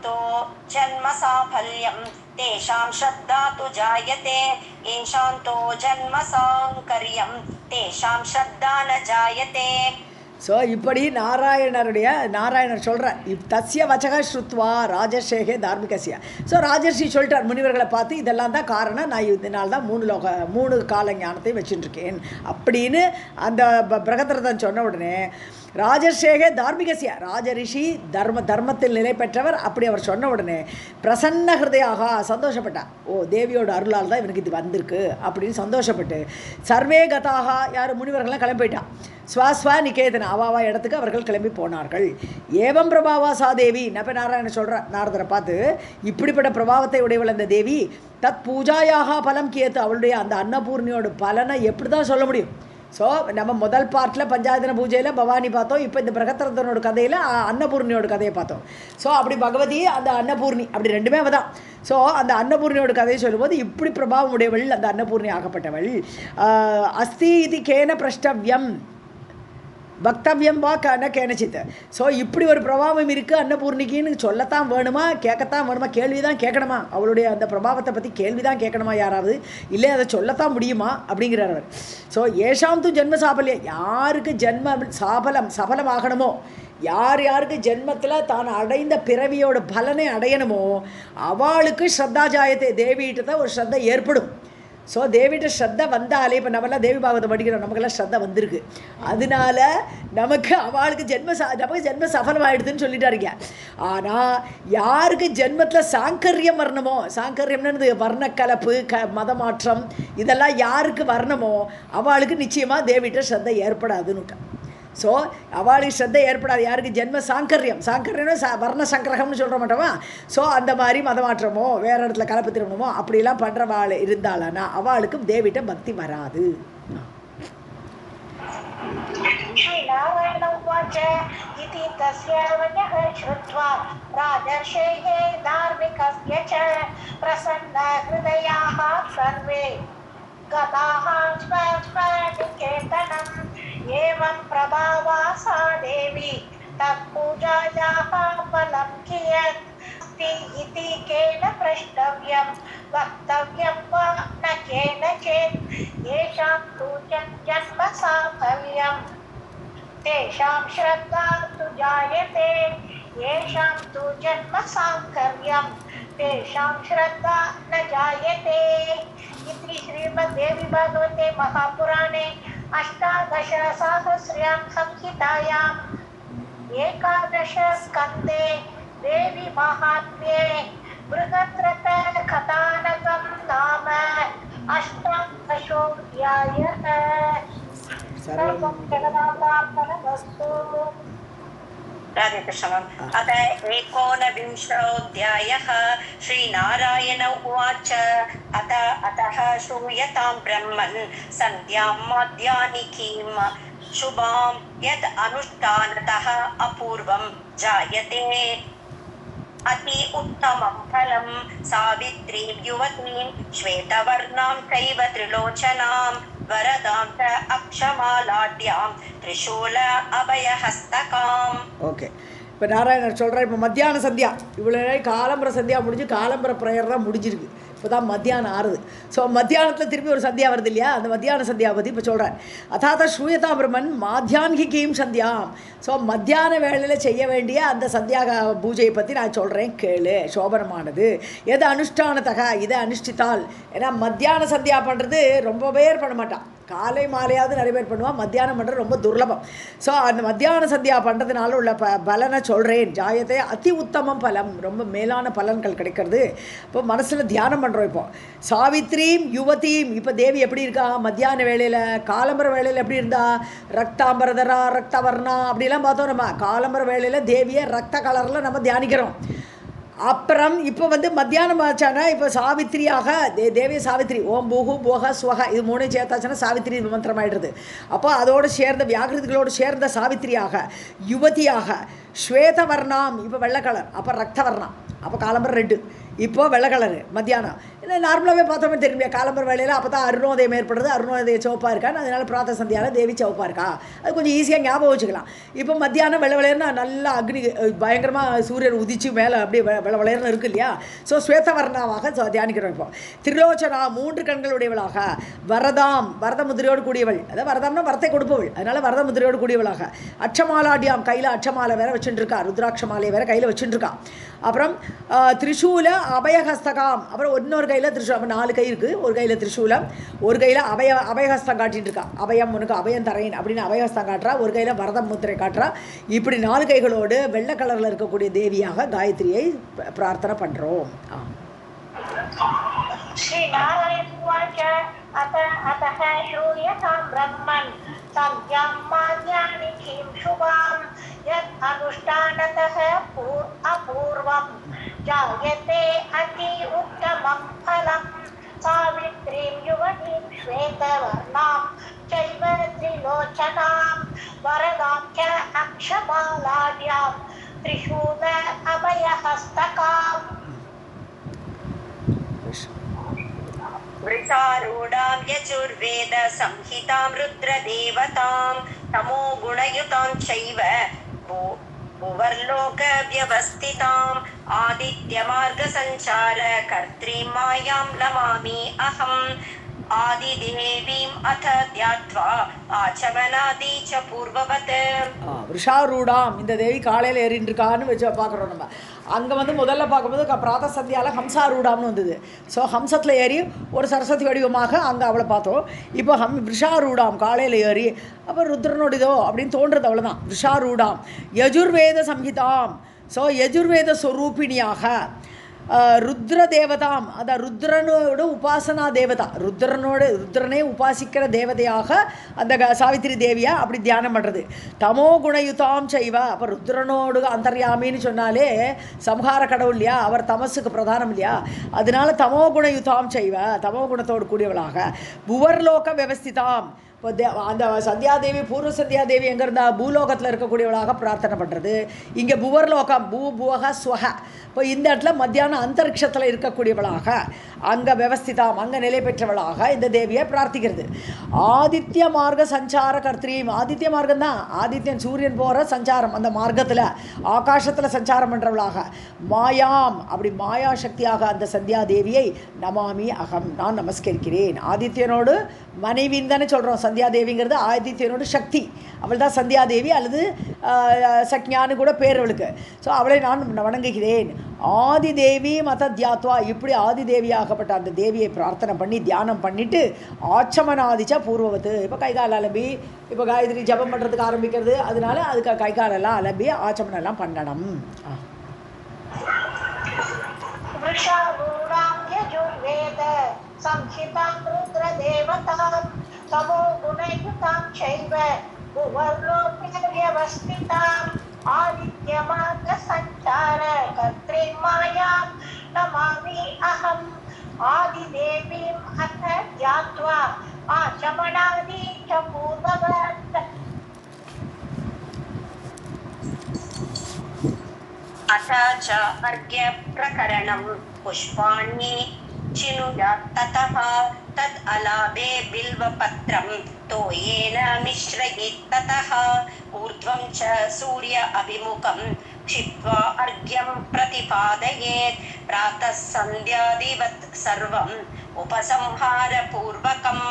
Speaker 1: तु जन्म साफल्यं तेषां श्रद्धा तु जायते येषां तु जन्म साङ्कर्यं तेषां श्रद्धा न जायते.
Speaker 2: ஸோ இப்படி நாராயணர் சொல்கிறார். தஸ்ய வச்சக ஸ்ருத்வா ராஜர்ஷேகே தார்மிகசியா. ஸோ ராஜர்ஷி சொல்லிட்டார் முனிவர்களை பார்த்து, இதெல்லாம் தான் காரணம், நான் இதனால தான் 3 கால ஞானத்தை வச்சுட்டுருக்கேன் அப்படின்னு அந்த பிரகதரதன் சொன்ன உடனே ராஜர்ஷேகே தார்மிகசிய, ராஜரிஷி தர்மத்தில் நிலை பெற்றவர். அப்படி அவர் சொன்ன உடனே பிரசன்ன ஹிருதயாக சந்தோஷப்பட்டா. ஓ, தேவியோட அருளால் தான் இவனுக்கு இது வந்திருக்கு அப்படின்னு சந்தோஷப்பட்டு சர்வே கதாக, யார் முனிவர்கள்லாம் கிளம்பி போயிட்டான். ஸ்வாஸ்வா நிகேதன, அவாவா இடத்துக்கு அவர்கள் கிளம்பி போனார்கள். ஏவம் பிரபாவா சா தேவி, நப நாராயண சொல்கிற நாரதரை பார்த்து, இப்படிப்பட்ட பிரபாவத்தை உடையவள் அந்த தேவி தத் பூஜாயாக பலம் கேத்து, அவளுடைய அந்த அன்னபூர்ணியோட பலனை எப்படி தான் சொல்ல முடியும்? ஸோ நம்ம முதல் பார்ட்டில் பஞ்சாயத்தன பூஜையில் பவானி பார்த்தோம். இப்போ இந்த பிரகத்ரதனோட கதையில் அன்னபூர்ணியோட கதையை பார்த்தோம். ஸோ அப்படி பகவதி அந்த அன்னபூர்ணி அப்படி ரெண்டுமே அவள் தான். ஸோ அந்த அன்னபூர்ணியோட கதையை சொல்லும்போது இப்படி பிரபாவம் உடையவள் அந்த அன்னபூர்ணி ஆகப்பட்டவள். அஸ்தி இது கேன பிரஷ்டவ்யம் பக்தவியம் வா கன கேனச்சித். ஸோ இப்படி ஒரு பிரபாவம் இருக்குது அன்னபூர்ணிக்குன்னு சொல்லத்தான் வேணுமா, கேட்கத்தான் வேணுமா, கேள்வி தான் கேட்கணுமா? அவளுடைய அந்த பிரபாவத்தை பற்றி கேள்வி தான் கேட்கணுமா யாராவது? இல்லை அதை சொல்லத்தான் முடியுமா அப்படிங்கிறார் அவர். ஸோ ஏஷாம் து ஜென்ம சாபல்யம், யாருக்கு ஜென்ம சபலமாகணுமோ, யார் யாருக்கு ஜென்மத்தில் தான் அடைந்த பிறவியோட பலனை அடையணுமோ அவளுக்கு ஸ்ரத்தா ஜாயத்தை, தேவிகிட்ட தான் ஒரு ஸ்ரத்தை ஏற்படும். ஸோ தேவிகிட்ட ஸ்ரத்த வந்தாலே, இப்போ நம்மளாம் தேவி பாகவத்தை படிக்கிறோம், நமக்கெல்லாம் ஸ்ரத்த வந்திருக்கு. அதனால நமக்கு அவளுக்கு நமக்கு ஜென்ம சஃலமாகிடுதுன்னு சொல்லிட்டாருங்க. ஆனால் யாருக்கு ஜென்மத்தில் சாங்கரியம் வரணுமோ, சாங்கரியம்னு வர்ணக்கலப்பு மதமாற்றம் இதெல்லாம் யாருக்கு வரணுமோ அவளுக்கு நிச்சயமாக தேவிகிட்ட ஸ்ரத்த ஏற்படாதுன்னு. ஸோ அவளுக்கு ஸ்ரத்தை ஏற்படாது. யாருக்கு ஜென்ம சாங்கரியம்னு வர்ண சங்கிரகம்னு சொல்கிற மாட்டோமா? ஸோ அந்த மாதிரி மதமாற்றமோ வேறு இடத்துல கலப்பு திருமணமோ அப்படிலாம் பண்ணுறவாள் இருந்தாளானா அவளுக்கும் தேவிட்ட பக்தி வராது.
Speaker 3: एवं प्रभावा सा देवी तत्पूजायाः फलं कियत् अस्ति इति केन प्रष्टव्यं वक्तव्यं वा न केनचित् येषां तु जन्म साफल्यं तेषां श्रद्धा तु जायते येषां तु जन्म साङ्कर्यं तेषां श्रद्धा न जायते इति श्रीमद्देवी भागवते महापुराणे अष्टादशसहस्र्यां संहितायाम् एकादश स्कन्धे देवी महात्म्ये बृहद्रथ कथानकं नाम अष्टादशोऽध्यायः। सर्वं जगन्नाथार्पणमस्तु।
Speaker 1: राधे कृष्ण। अथ एकोनविंशोऽध्यायः। श्रीनारायण उवाच अतः श्रूयतां ब्रह्मन् सन्ध्यां माध्याह्निकीं शुभां यद् अनुष्ठानतः अपूर्वं जायते अति उत्तमं फलं सावित्रीं युवतीं श्वेतवर्णां चैव त्रिलोचनां वरदां च अक्षमालाढ्यां त्रिशूल अभयहस्तकाम्.
Speaker 2: ஓகே, இப்போ நாராயணர் சொல்கிறார், இப்போ மத்தியான சந்தியா இவ்வளோ காலம்பர சந்தியா முடிஞ்சு காலம்பர ப்ரேயர் தான் முடிஞ்சிருக்கு. இப்போ தான் மத்தியானம் ஆறுது. ஸோ மத்தியானத்தில் திரும்பி ஒரு சந்தியா வருது இல்லையா, அந்த மத்தியான சந்தியா பற்றி இப்போ சொல்கிறார். அதாவது ஸ்ரூயதா பிரம்மன் மாத்தியான்கிகீம் சந்தியாம். ஸோ மத்தியான வேளையில் செய்ய வேண்டிய அந்த சந்தியா பூஜையை பற்றி நான் சொல்கிறேன் கேளு. சோபனமானது எது அனுஷ்டானத்தக, இதை அனுஷ்டித்தால். ஏன்னா மத்தியான சந்தியா பண்ணுறது ரொம்ப பேர் பண்ண மாட்டான், காலை மாலையாவது நிறைய பேர் பண்ணுவான், மத்தியானம் பண்ணுறது ரொம்ப துர்லபம். ஸோ அந்த மத்தியான சந்தியா பண்ணுறதுனால உள்ள பலனை சொல்கிறேன். ஜாயத்தை அதி உத்தமம் பலம், ரொம்ப மேலான பலன்கள் கிடைக்கிறது. இப்போ மனசில் தியானம் பண்ணுறோம். இப்போ சாவித்ரீம் யுவதீம், இப்போ தேவி எப்படி இருக்கா மத்தியான வேளையில், காலம்பர வேளையில் எப்படி இருந்தா, ரக்தாம்பரதரா ரக்தவர்ணா அப்படிலாம் பார்த்தோம். நம்ம காலம்பர வேளையில் தேவியை ரத்த கலரில் நம்ம தியானிக்கிறோம். அப்புறம் இப்போ வந்து மத்தியானம் ஆச்சானா இப்போ சாவித்திரியாக தேவி சாவித்திரி ஓம் பூஹு போக ஸ்வக இது மூணு சேர்த்தாச்சுன்னா சாவித்திரி மந்திரம் ஆகிடுறது. அப்போ அதோடு சேர்ந்த வியாகிருதிகளோடு சேர்ந்த சாவித்திரியாக யுவதியாக ஸ்வேதவர்ணாம் இப்போ வெள்ளை கலர், அப்போ ரக்தவர்ணம், அப்போ காலம்பரம் ரெட்டு, இப்போது வெள்ளை கலரு மத்தியானம். இல்லை நார்மலாகவே பார்த்தோமே தெரியுமே காலம்பர வேலையில் அப்போ தான் அருணோதயம் ஏற்படுறது, அருணோதயம் சிவப்பாக இருக்கான்னு, அதனால் பிராத்த சந்தியாவில் தேவி சிவப்பாக இருக்கா, அது கொஞ்சம் ஈஸியாக ஞாபகம் வச்சுக்கலாம். இப்போ மத்தியானம் வெள்ளை விளையர்னா நல்லா அக்னி பயங்கரமாக சூரியன் உதிச்சு மேலே அப்படியே வெள்ளை விளையர்னு இருக்குது இல்லையா. ஸோ ஸ்வேதவர்ணாவாக தியானிக்கிறோம். இப்போ திரிலோச்சனா மூன்று கண்களுடையவளாக, வரதாம் வரத முதிரையோடு கூடியவள், அதாவது வரதாம்னா வரத்தை கொடுப்பவள், அதனால் வரத முதிரையோடு கூடியவளாக, அச்சமாலாடியாம் கையில் அச்சமாலை வேற வச்சுட்டுருக்கா, ருத்ராட்ச மாலையை வேற கையில் வச்சுட்டுருக்கா, அப்புறம் திரிசூல அபயஹஸ்தகாம், அப்புறம் இன்னொரு கையில் திரிசூலம். அப்போ 4 கை இருக்குது. ஒரு கையில் திரிசூலம், ஒரு கையில் அபயஹஸ்தம் காட்டிகிட்டு இருக்கா. அபயம் உனக்கு அபயம் தரேன் அப்படின்னு அபயஹஸ்தம் காட்டுறா. ஒரு கையில் வரதம் முத்திரை காட்டுறா. இப்படி 4 கைகளோடு வெள்ளை கலரில் இருக்கக்கூடிய தேவியாக காயத்ரியை பிரார்த்தனை பண்ணுறோம்.
Speaker 3: श्री नारायण उवाच अतः श्रूयतां ब्रह्मन् संज्ञां मान्यानि किं शुभां यत् अनुष्ठानतः अपूर्वं जायते अति उत्तमं फलं सावित्रीं युवतीं श्वेतवर्णां चैव त्रिलोचनां वरदां च अक्षमालाढ्यां त्रिशूल अभयहस्तकाम्
Speaker 1: वृषारूढां यजुर्वेद संहितां रुद्रदेवतां तमो गुणयुतां चैव भुवर्लोक व्यवस्थिताम् आदित्यमार्गसञ्चार कर्त्रीं मायां नमामि अहम् आदिदेवीम् अथ ध्यात्वा आचमनादि च पूर्ववत्.
Speaker 2: விஷாரூடாம் இந்த தேவி காலையில் ஏறின்னு இருக்கான்னு வச்சு பார்க்குறோம். நம்ம அங்கே வந்து முதல்ல பார்க்கும்போது பிராத சந்தியாவில் ஹம்சாரூடாம்னு வந்தது. ஸோ ஹம்சத்தில் ஏறி ஒரு சரஸ்வதி வடிவமாக அங்கே அவளை பார்த்தோம். இப்போ விஷாரூடாம் காலையில் ஏறி அப்போ ருத்ரனுடையதோ அப்படின்னு தோன்றது. அவ்வளோதான். விஷாரூடாம் யஜுர்வேத சம்ஹிதாம். ஸோ யஜுர்வேத ஸ்வரூபிணியாக ருத்ர தேவதாம், அதான் ருத்ரனோட உபாசனா தேவதா, ருத்ரனே உபாசிக்கிற தேவதையாக அந்த சாவித்திரி தேவியா அப்படி தியானம் பண்ணுறது. தமோ குணயுதாம் செய்வ. அப்போ ருத்ரனோடு அந்தர்யாமின்னு சொன்னாலே சம்ஹார கடவுள் இல்லையா, அவர் தமசுக்கு பிரதானம் இல்லையா, அதனால தமோ குணயுதாம் செய்வ, தமோ குணத்தோடு கூடியவளாக. புவர்லோக வியவஸ்திதாம். இப்போ அந்த சந்தியாதேவி பூர்வ சந்தியாதேவி எங்கே இருந்தா பூலோகத்தில் இருக்கக்கூடியவளாக பிரார்த்தனை பண்ணுறது. இங்கே புவர்லோகம் புவக ஸ்வக. இப்போ இந்த இடத்துல மத்தியானம் அந்தரிக்ஷத்தில் இருக்கக்கூடியவளாக அங்கே வியவஸ்திதாம் அங்கே நிலை பெற்றவளாக இந்த தேவியை பிரார்த்திக்கிறது. ஆதித்ய மார்க்க சஞ்சார கர்த்திரீம். ஆதித்ய மார்க்கம் தான், ஆதித்யன் சூரியன் போகிற சஞ்சாரம், அந்த மார்க்கத்தில் ஆகாசத்தில் சஞ்சாரம் பண்ணுறவளாக மாயாம் அப்படி மாயா சக்தியாக அந்த சந்தியாதேவியை நமாமி அகம் நான் நமஸ்கரிக்கிறேன். ஆதித்யனோடு மனைவின்னு தானே சொல்கிறோம். சந்தியாதேவிங்கிறது ஆதித்யனோட சக்தி. அவள் தான் சந்தியாதேவி அல்லது சக்ஞான்னு கூட பேர் அவளுக்கு. ஸோ அவளை நான் வணங்குகிறேன். ஆதிதேவி மத தியாத்வா. இப்படி ஆதிதேவியாகப்பட்ட அந்த தேவியை பிரார்த்தனை பண்ணி தியானம் பண்ணிவிட்டு ஆச்சமனாதிச்சா பூர்வவத்து. இப்போ கைகால் அலம்பி இப்போ காயத்ரி ஜபம் பண்ணுறதுக்கு ஆரம்பிக்கிறது. அதனால அதுக்கு கைகாலெல்லாம் அலம்பி ஆச்சமனெல்லாம் பண்ணணும்.
Speaker 3: संहितां रुद्रदेवतां तमो गुणयुतां चैव भुवर्लोके व्यवस्थिताम् आदित्यमार्गसञ्चार कर्त्रीं मायां नमामि अहम् आदिदेवीम् अथ ध्यात्वा आचमनादि च पूर्ववत्.
Speaker 1: अथ च अर्घ्यप्रकरणं पुष्पाणि चिनुयात् ततः तद् अलाभे बिल्वपत्रं तोयेन मिश्रयेत् ततः ऊर्ध्वं च सूर्य अभिमुखं क्षिप्त्वा अर्घ्यं प्रतिपादयेत् प्रातः सन्ध्यादिवत् सर्वम् उपसंहारपूर्वकम्.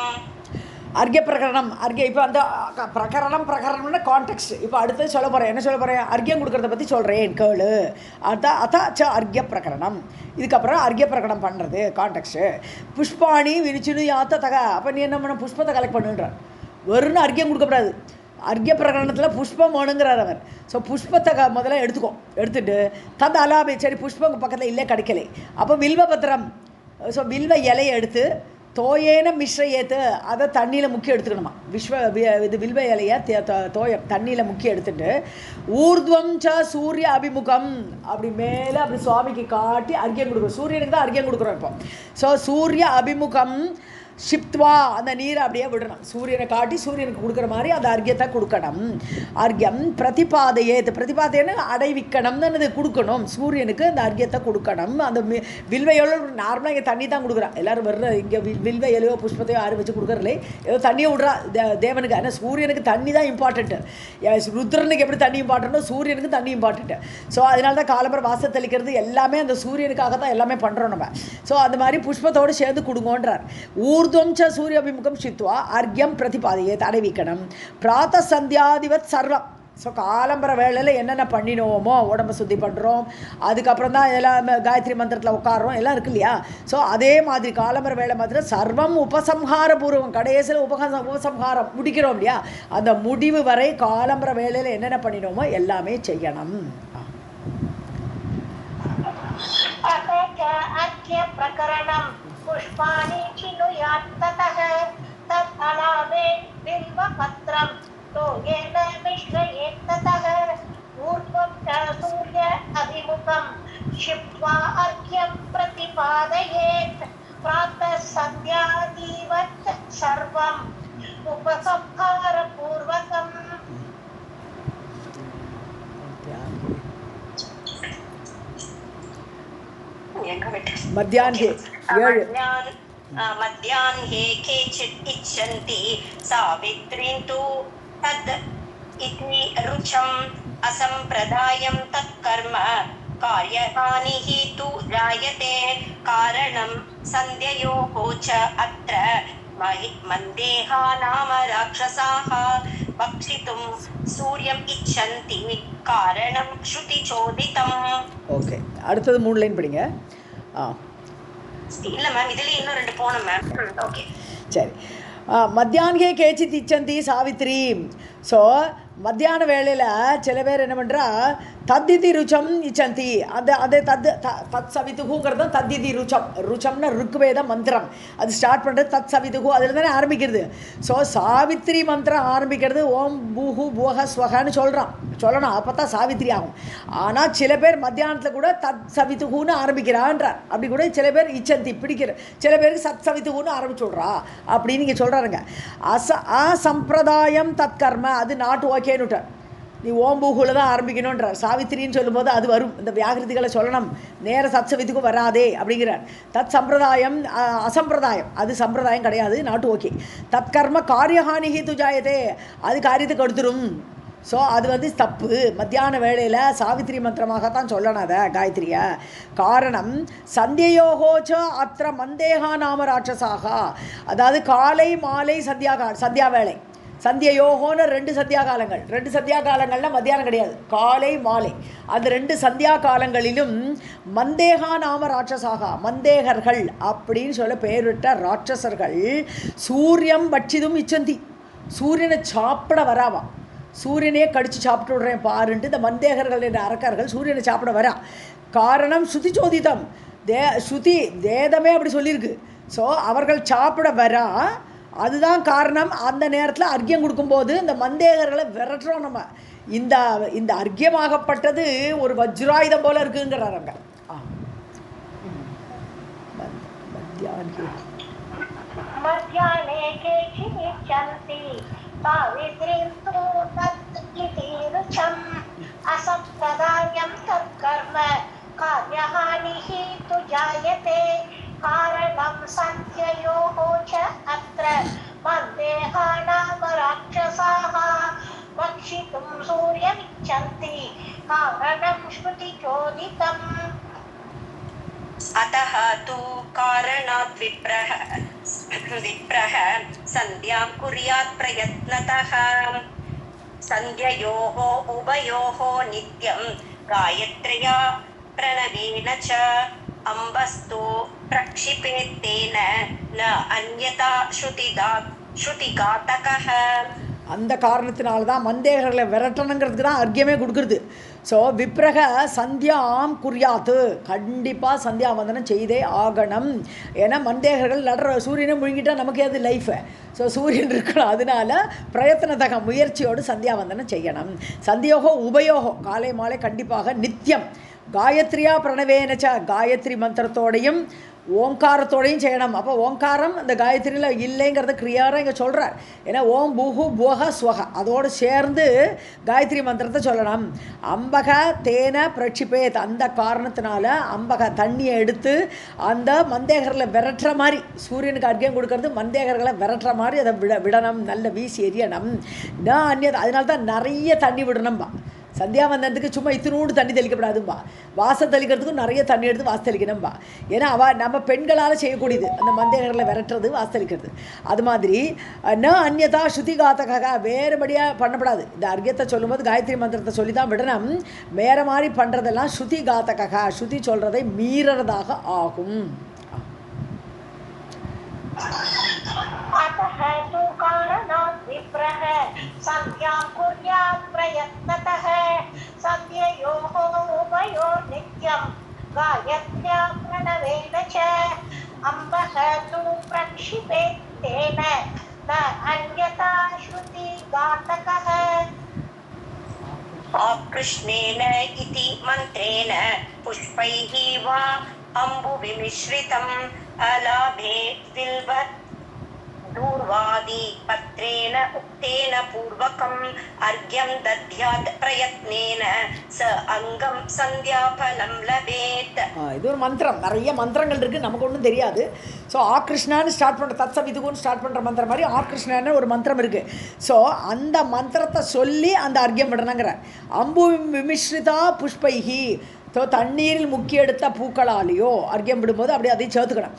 Speaker 2: அர்க்ய பிரகரணம். இப்போ அந்த பிரகரணம்னா கான்டெக்ஸ்ட். இப்போ அடுத்தது சொல்ல போகிறேன். என்ன சொல்ல போகிறேன்? அர்க்யம் கொடுக்குறத பற்றி சொல்கிறேன் கேளு. அதாச்ச அர்க்ய பிரகரணம். இதுக்கப்புறம் அர்க்ய பிரகடனம் பண்ணுறது கான்டெக்ஸ்ட்டு. புஷ்பாணி விரிச்சுன்னு யாத்த தக. அப்போ நீ என்ன பண்ண? புஷ்பத்தை கலெக்ட் பண்ணுன்றார். வெறும் அர்க்யம் கொடுக்கப்படாது. அர்க்ய பிரகடனத்தில் புஷ்பம் வேணுங்கிறார் அவர். ஸோ புஷ்பத்தை முதல்ல எடுத்துட்டு தந்த அலாபி. சரி புஷ்பம் பக்கத்தில் இல்லை, கிடைக்கலை. அப்போ வில்வபத்திரம். ஸோ வில்வ இலையை எடுத்து தோயேன மிஸ்ரையேத்து அதை தண்ணியில் முக்கி எடுத்துக்கணுமா. இது வில்வ இலையை தண்ணியில் முக்கி எடுத்துட்டு ஊர்துவம் ச சூரிய அபிமுகம் அப்படி மேலே அப்படி சுவாமிக்கு காட்டி அர்க்யம் கொடுக்குறோம். சூரியனுக்கு தான் அர்க்யம் கொடுக்குறோம் இப்போ. ஸோ சூரிய அபிமுகம் ஷிப்த்வா அந்த நீரை அப்படியே விடணும். சூரியனை காட்டி சூரியனுக்கு கொடுக்குற மாதிரி அந்த அர்க்யத்தை கொடுக்கணும். அர்க்யம் பிரதிபாதையேத்து. பிரதிபாதைன்னு அடைவிக்கணும்னு கொடுக்கணும். சூரியனுக்கு அந்த அர்க்யத்தை கொடுக்கணும். அந்த வில்வையோட நார்மலாக இங்கே தண்ணி தான் கொடுக்குறான். எல்லோரும் வர்ற இங்கே வில்வ இலையோ புஷ்பத்தையோ யாரும் வச்சு கொடுக்குறதில்லை. ஏதோ தண்ணியை விட்றா தேவனுக்கு. ஆனால் சூரியனுக்கு தண்ணி தான் இம்பார்ட்டண்ட்டு. ருத்ரனுக்கு எப்படி தண்ணி இம்பார்ட்டண்ட்டோ சூரியனுக்கு தண்ணி இம்பார்ட்டண்ட்டு. ஸோ அதனால தான் காலம்பரம் வாசல் தெளிக்கிறது எல்லாமே அந்த சூரியனுக்காக தான் எல்லாமே பண்ணுறோம் நம்ம. ஸோ அந்த மாதிரி புஷ்பத்தோடு சேர்ந்து கொடுங்கன்றார். ஊர்துவம் சூரிய அபிமுகம் சித்வா அர்க்யம் பிரதிபாதையே தடைவிக்கணும். பிராத்த சந்தியாதிவத் சர்வம். ஸோ காலம்பர வேளையில் என்னென்ன பண்ணினோமோ உடம்பை சுத்தி பண்ணுறோம், அதுக்கப்புறம் தான் எல்லாம் காயத்ரி மந்திரத்தில் உட்காரோம், எல்லாம் இருக்கு இல்லையா. ஸோ அதே மாதிரி காலம்பர வேலை மாதிரி சர்வம் உபசம்ஹார பூர்வம், கடைசியில் உபசம்ஹாரம் முடிக்கிறோம் இல்லையா, அந்த முடிவு வரை காலம்பர வேளையில் என்னென்ன பண்ணினோமோ எல்லாமே செய்யணும்.
Speaker 3: पुष्पाणि चिनुयात् ततः तत्फलादे बिल्वपत्रं तोयेन मिश्रयेत् ततः ऊर्ध्वं च सूर्य अभिमुखं क्षिप्त्वा अर्घ्यं प्रतिपादयेत् प्रातः सन्ध्यादीवत् सर्वम् उपसंहारपूर्वकम्.
Speaker 2: मध्याह्ने
Speaker 1: मध्याह्ने केचित् इच्छन्ति सावित्रीं तु तद् इति रुचम् असम्प्रदायं तत्कर्म कार्यहानिः तु जायते कारणं सन्ध्ययोः च अत्र मन्देहा नाम राक्षसाः भक्षितुं सूर्यम् इच्छन्ति कारणं श्रुतिचोदितम्.
Speaker 2: ஓகே, அடுத்தது 3 லைன் படிங்க.
Speaker 1: இல்ல மேம், இதுல இன்னும் 2 போணும் மேம். ஓகே
Speaker 2: சரி. மத்தியானே கேச்சித் இச்சந்தி சாவித்ரி. ஸோ மத்தியான வேளையில் சில பேர் என்ன பண்ணுறா, தத்திதி ருச்சம் இச்சந்தி, அது தத் சவிதுகுங்கிறது தான் தத்திதி ருச்சம். ருச்சம்னா ருக்வேத மந்திரம், அது ஸ்டார்ட் பண்ணுறது தத் சவிதுகு, அதில் தானே ஆரம்பிக்கிறது. ஸோ சாவித்ரி மந்திரம் ஆரம்பிக்கிறது ஓம் பூஹு பூஹ ஸ்வகான்னு சொல்லணும், அப்போ தான் சாவித்ரி ஆகும். ஆனால் சில பேர் மத்தியானத்தில் கூட தத் சவிதுகுன்னு ஆரம்பிக்கிறான்றார். அப்படி கூட சில பேர் இச்சந்தி பிடிக்கிற, சில பேருக்கு சத் சவிதுகுன்னு ஆரம்பிச்சு விட்றா அப்படின்னு நீங்கள் சொல்கிறாருங்க. அசம்பிரதாயம் தற்கர்ம, அது நாட் ஓகேன்னுட்டார். நீ ஓம்பூகுல தான் ஆரம்பிக்கணுன்றார். சாவித்திரின்னு சொல்லும்போது அது வரும், இந்த வியாகிருதிகளை சொல்லணும், நேர சத்சவித்துக்கும் வராதே அப்படிங்கிறார். தத் சம்பிரதாயம் அசம்பிரதாயம், அது சம்பிரதாயம் கிடையாது, நாட் ஓகே. தற்கர்ம காரியஹானிகி துஜாயதே, அது காரியத்துக்கு எடுத்துரும். ஸோ அது வந்து தப்பு. மத்தியான வேளையில் சாவித்திரி மந்திரமாகத்தான் சொல்லணும் அதை காயத்ரியை. காரணம் சந்தியோகோச்ச அத்திர மந்தேகா நாம ராட்சசாக, அதாவது காலை மாலை சந்தியா வேளை, சந்தியோகோன்னு 2 சந்தியா காலங்கள். 2 சந்தியா காலங்கள்னால் மத்தியானம் கிடையாது, காலை மாலை. அந்த 2 சந்தியா காலங்களிலும் மந்தேகா நாம ராட்சசாக, மந்தேகர்கள் அப்படின்னு சொல்ல பெயரிட்ட ராட்சசர்கள் சூரியம் பட்சிதும் இச்சந்தி, சூரியனை சாப்பிட வராவா, சூரியனையே கடிச்சு சாப்பிட்டு விடுறேன் பாருன்ட்டு இந்த மந்தேகர்கள் என்ற அரக்கர்கள் சூரியனை சாப்பிட வரா. காரணம் ஸ்ருதி சோதிதம், ஸ்ருதி வேதமே அப்படி சொல்லியிருக்கு. ஸோ அவர்கள் சாப்பிட வரா, அதுதான் காரணம். அந்த நேரத்தில் அர்க்கியம் கொடுக்கும்போது இந்த மந்தேகர்களை விரட்டுறோம் நம்ம. இந்த அர்க்கியமாகப்பட்டது ஒரு வஜ்ராயுதம் போல இருக்குங்கிறாங்க.
Speaker 3: मध्याह्ने केचिदिच्छन्ति सावित्रीं तु तत् इति रुचम् असम्प्रदायं तत्कर्म कार्यहानिः तु जायते कारणं सन्ध्ययोः च अत्र मन्देहा नाम राक्षसाः भक्षितुं सूर्यमिच्छन्ति कारणं श्रुतिचोदितम्.
Speaker 1: अतः तु कारणात् विप्रः सन्ध्यां कुर्यात् प्रयत्नतः सन्ध्ययोः उभयोः नित्यं गायत्र्या प्रणवेन च अम्बस्तु प्रक्षिपेत् तेन न अन्यथा श्रुतिघातकः.
Speaker 2: அந்த காரணத்தினால தான் மந்தேகர்களை விரட்டணுங்கிறதுக்கு தான் அர்க்கியமே கொடுக்குறது. ஸோ விப்ரக சந்தியாம் குறியாத்து, கண்டிப்பாக சந்தியா வந்தனம் செய்தே ஆகணும். ஏன்னா மந்தேகர்கள் நடுற சூரியனை முழுங்கிட்டால் நமக்கு அது லைஃபு. ஸோ சூரியன் இருக்கணும், அதனால பிரயத்தனத்தக முயற்சியோடு சந்தியா வந்தனம் செய்யணும். சந்தியோகோ உபயோகோ, காலை மாலை கண்டிப்பாக நித்தியம் காயத்ரியா பிரணவேனச்ச, காயத்ரி மந்திரத்தோடையும் ஓங்காரத்தோடையும் செய்யணும். அப்போ ஓங்காரம் இந்த காயத்ரியில் இல்லைங்கிறத கிளியராக இங்கே சொல்கிறார். ஏன்னா ஓம் பூஹு பூஹ ஸ்வக அதோடு சேர்ந்து காயத்ரி மந்திரத்தை சொல்லணும். அம்பக தேன பிரட்சிப்பேத், அந்த காரணத்தினால அம்பக தண்ணியை எடுத்து அந்த மந்தேகரில் விரட்டுற மாதிரி, சூரியனுக்கு அர்க்கியம் கொடுக்கறது மந்தேகர்களை விரட்டுற மாதிரி அதை விடணும், நல்ல வீசி எரியணும். நான் அந்நியது, அதனால தான் நிறைய தண்ணி விடணும்பா. சந்தியாவந்தனத்துக்கு சும்மா இத்தினூண்டு தண்ணி தெளிக்கப்படாதும்பா. வாசம் தெளிக்கிறதுக்கும் நிறைய தண்ணி எடுத்து வாசம் தெளிக்கணும்பா. ஏன்னா நம்ம பெண்களால் செய்யக்கூடியது அந்த மந்தைகளை விரட்டுறது வாசம் தெளிக்கிறது. அது மாதிரி ந அந்யதா ஸ்ருதி காத்தகாக வேறுபடியாக பண்ணப்படாது. இந்த அர்க்கியத்தை சொல்லும்போது காயத்ரி மந்திரத்தை சொல்லி தான் விடணும். வேறு மாதிரி பண்ணுறதெல்லாம் ஸ்ருதி காத்தகாக, ஸ்ருதி சொல்கிறதை மீறதாக ஆகும்.
Speaker 3: अतः तु कारणात् विप्रः संज्ञां कुर्यात् प्रयत्नतः सन्ध्ययोः उभयोर्नित्यं गायत्र्या प्रणवेन च अम्बः तु प्रक्षिपेत् तेन न अन्यथा श्रुतिघातकः
Speaker 1: आकृष्णेन इति मन्त्रेण पुष्पैः वा अम्बुविमिश्रितम् अलाभे बिल्व दूर्वादि पत्रेण उक्तेन पूर्वकम् अर्घ्यं दद्यात् प्रयत्नेन स अङ्गं सन्ध्याफलं लभेत्.
Speaker 2: இது ஒரு மந்திரம். நிறைய மந்திரங்கள் இருக்குது, நமக்கு ஒன்றும் தெரியாது. ஸோ ஆக்ருஷ்ணான்னு ஸ்டார்ட் பண்ணுற தத்சவிதுகுன்னு ஸ்டார்ட் பண்ணுற மந்திரம் மாதிரி ஆக்ருஷ்ணான்னு ஒரு மந்திரம் இருக்குது. ஸோ அந்த மந்திரத்தை சொல்லி அந்த அர்க்கியம் விடணுங்கிற. அம்பு விமிஸ்ரிதா புஷ்பைஹி, ஸோ தண்ணீரில் முக்கிய எடுத்த பூக்களாலேயோ அர்க்கியம் விடும்போது அப்படியே அதையும் சேர்த்துக்கணும்.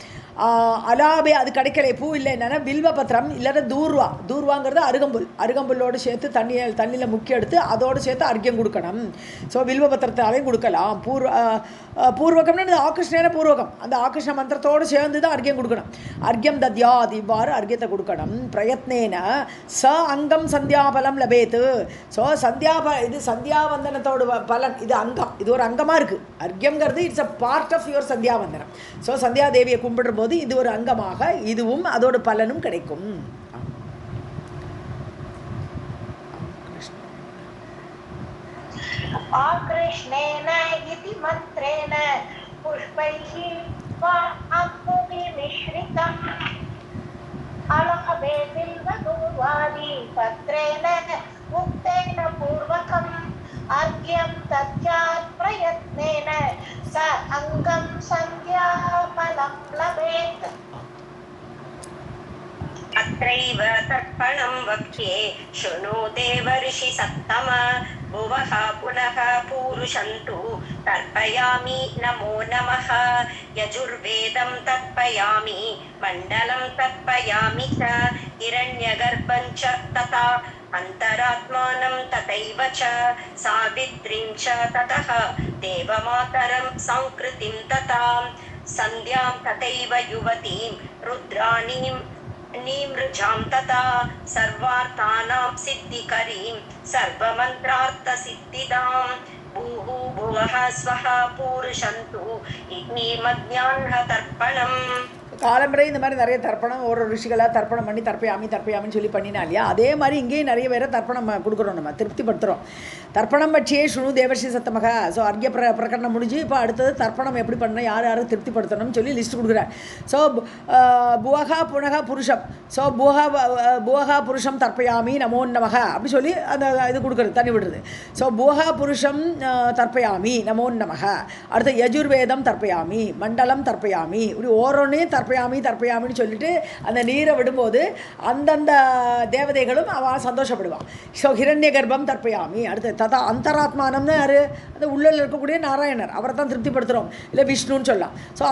Speaker 2: அலாபே அது கிடைக்கலை, பூ இல்லை, என்னென்னா வில்வபத்திரம் இல்லைன்னா தூர்வாங்கிறது அருகம்புல்லோடு சேர்த்து தண்ணியில் முக்கிய எடுத்து அதோடு சேர்த்து அர்க்கியம் கொடுக்கணும். ஸோ வில்வபத்திரத்தாலையும் கொடுக்கலாம். பூர்வகம்னு ஆகிருஷ்ணேன பூர்வகம், அந்த ஆகிருஷ்ண மந்திரத்தோடு சேர்ந்து தான் அர்க்கியம் கொடுக்கணும். அர்க்கியம் தத்யாத், இவ்வாறு அர்க்கியத்தை கொடுக்கணும். பிரயத்னேன ச அங்கம் சந்தியாபலம் லபேத்து. ஸோ இது சந்தியாவந்தனத்தோட பலன், இது அங்கம், இது ஒரு அங்கமாக இருக்குது. அர்க்கியம்ங்கிறது it's a part of your Sandhyavandanam. So சந்தியாதேவியை கும்பிடுற போது இது ஒரு அங்கமாக இதுவும் அதோட பலனும் கிடைக்கும்.
Speaker 3: आकृष्णेन इति मन्त्रेण पुष्पैः वा अम्बुविमिश्रितम् अलाभे बिल्वदूर्वादि पत्रेण उक्तेन पूर्वकम् अर्घ्यं दद्यात् प्रयत्नेन स अङ्गं सन्ध्याफलं लभेत्.
Speaker 1: अत्रैव तर्पणं वक्ष्ये शृणु देवर्षि सत्तम भुवः पुनः पूरुषन्तु तर्पयामि नमो नमः यजुर्वेदं तर्पयामि मण्डलं तर्पयामि च हिरण्यगर्भं च तथा अन्तरात्मानं तथैव च सावित्रीं च ततः देवमातरं संकृतिं तथा सन्ध्यां तथैव युवतीं रुद्राणीं नीमृजां तथा सर्वार्थानां सिद्धिकरीं सर्वमन्त्रार्थसिद्धिदां भूः भुवः स्वः पूरुषन्तु इग्निमध्याह्न तर्पणम्.
Speaker 2: காலம்பரை இந்த மாதிரி நிறைய தர்ப்பணம் ஒரு ரிஷிகளாக தர்ப்பணம் பண்ணி தர்ப்பயாமின்னு சொல்லி பண்ணினா இல்லையா, அதே மாதிரி இங்கேயும் நிறைய பேரை தர்ப்பணம் கொடுக்குறோம், நம்ம திருப்திப்படுத்துகிறோம். தர்ப்பணம் பட்சியே சுணு தேவர்ஷி சத்தமக. ஸோ அர்க்கிய பிரகடனம் முடிஞ்சு இப்போ அடுத்தது தர்ப்பணம் எப்படி பண்ணணும், யார் திருப்திப்படுத்தணும்னு சொல்லி லிஸ்ட் கொடுக்குறார். ஸோ புவகா புனக புருஷம், ஸோ புவகா புருஷம் தர்ப்பயாமி நமோ நமக அப்படி சொல்லி அந்த இது கொடுக்குறது, தண்ணி விடுறது. ஸோ புவகா புருஷம் தர்ப்பயாமி நமோ நமக. அடுத்து யஜுர்வேதம் தர்ப்பயாமி, மண்டலம் தர்ப்பயாமி, இப்படி ஓரோன்னையும் தர்ப்பயாமின்னு சொல்லிட்டு அந்த நீரை விடும்போது அந்தந்த தேவதைகளும் அவன் சந்தோஷப்படுவான். ஸோ ஹிரண்ய கர்ப்பம் தர்ப்பயாமி. அடுத்து ததா அந்தராத்மானம்னு யார், அந்த உள்ளில் இருக்கக்கூடிய நாராயணர், அவரை தான் திருப்திப்படுத்துகிறோம், இல்லை விஷ்ணுன்னு சொல்லலாம். ஸோ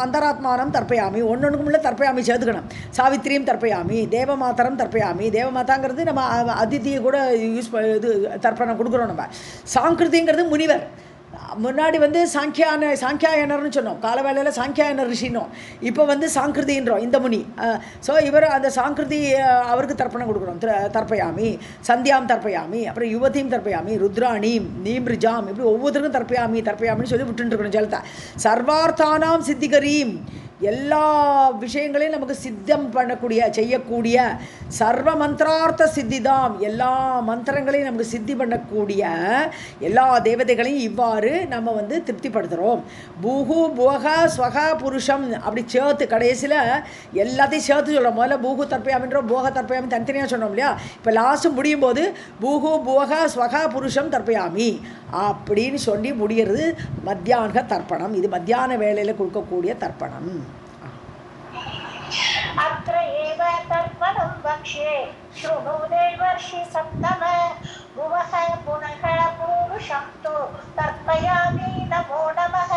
Speaker 2: அந்தராத்மானம் தர்ப்பயாமி, ஒன்னொன்றுக்கும் உள்ள தர்ப்பயாமி சேர்த்துக்கணும். சாவித்திரியும் தர்ப்பயாமி, தேவமாத்தரம் தர்ப்பயாமி. தேவமாதாங்கிறது நம்ம அதிதியை கூட இது தர்ப்பணம் கொடுக்குறோம். நம்ம சாங்கிருதிங்கிறது முனிவர், முன்னாடி சாங்கியாயனர்னு சொன்னோம், கால வேளையில் சாங்கியாயனர் ரிஷினோம், இப்போ சாங்கிருதின்றோம் இந்த முனி. ஸோ இவர் அந்த சாங்கிருதி அவருக்கு தர்ப்பணம் கொடுக்குறோம். தர்ப்பயாமி, சந்தியாம் தர்ப்பயாமி, அப்புறம் யுவதியும் தர்ப்பயாமி, ருத்ராணீம் நீம்ரிஜாம், இப்படி ஒவ்வொருத்தருக்கும் தர்ப்பயாமின்னு சொல்லி விட்டுருக்கணும் ஜலத்தை. சர்வார்த்தானாம் சித்திகரீம், எல்லா விஷயங்களையும் நமக்கு சித்தம் செய்யக்கூடிய சர்வ மந்திரார்த்த சித்திதாம், எல்லா மந்திரங்களையும் நமக்கு சித்தி பண்ணக்கூடிய எல்லா தேவதைகளையும் இவ்வாறு நம்ம திருப்திப்படுத்துகிறோம். பூஹு புவக ஸ்வக புருஷம் அப்படி சேர்த்து கடைசியில் எல்லாத்தையும் சேர்த்து சொல்கிறோம். முதல்ல பூஹு தர்ப்பயாமின்றோம், போக தர்ப்பயாமி தனித்தனியாக சொன்னோம் இல்லையா. இப்போ லாஸ்ட்டு முடியும் போது பூஹு புவக ஸ்வக புருஷம் தர்ப்பயாமி அப்படின்னு சொல்லி முடிகிறது மத்தியான தர்ப்பணம். இது மத்தியான வேளையில் கொடுக்கக்கூடிய தர்ப்பணம்.
Speaker 3: अत्र एव तर्पणं वक्ष्ये शृणु देवर्षि सप्तम भुवः पुनः पूरुषं तु तर्पयामि नमो नमः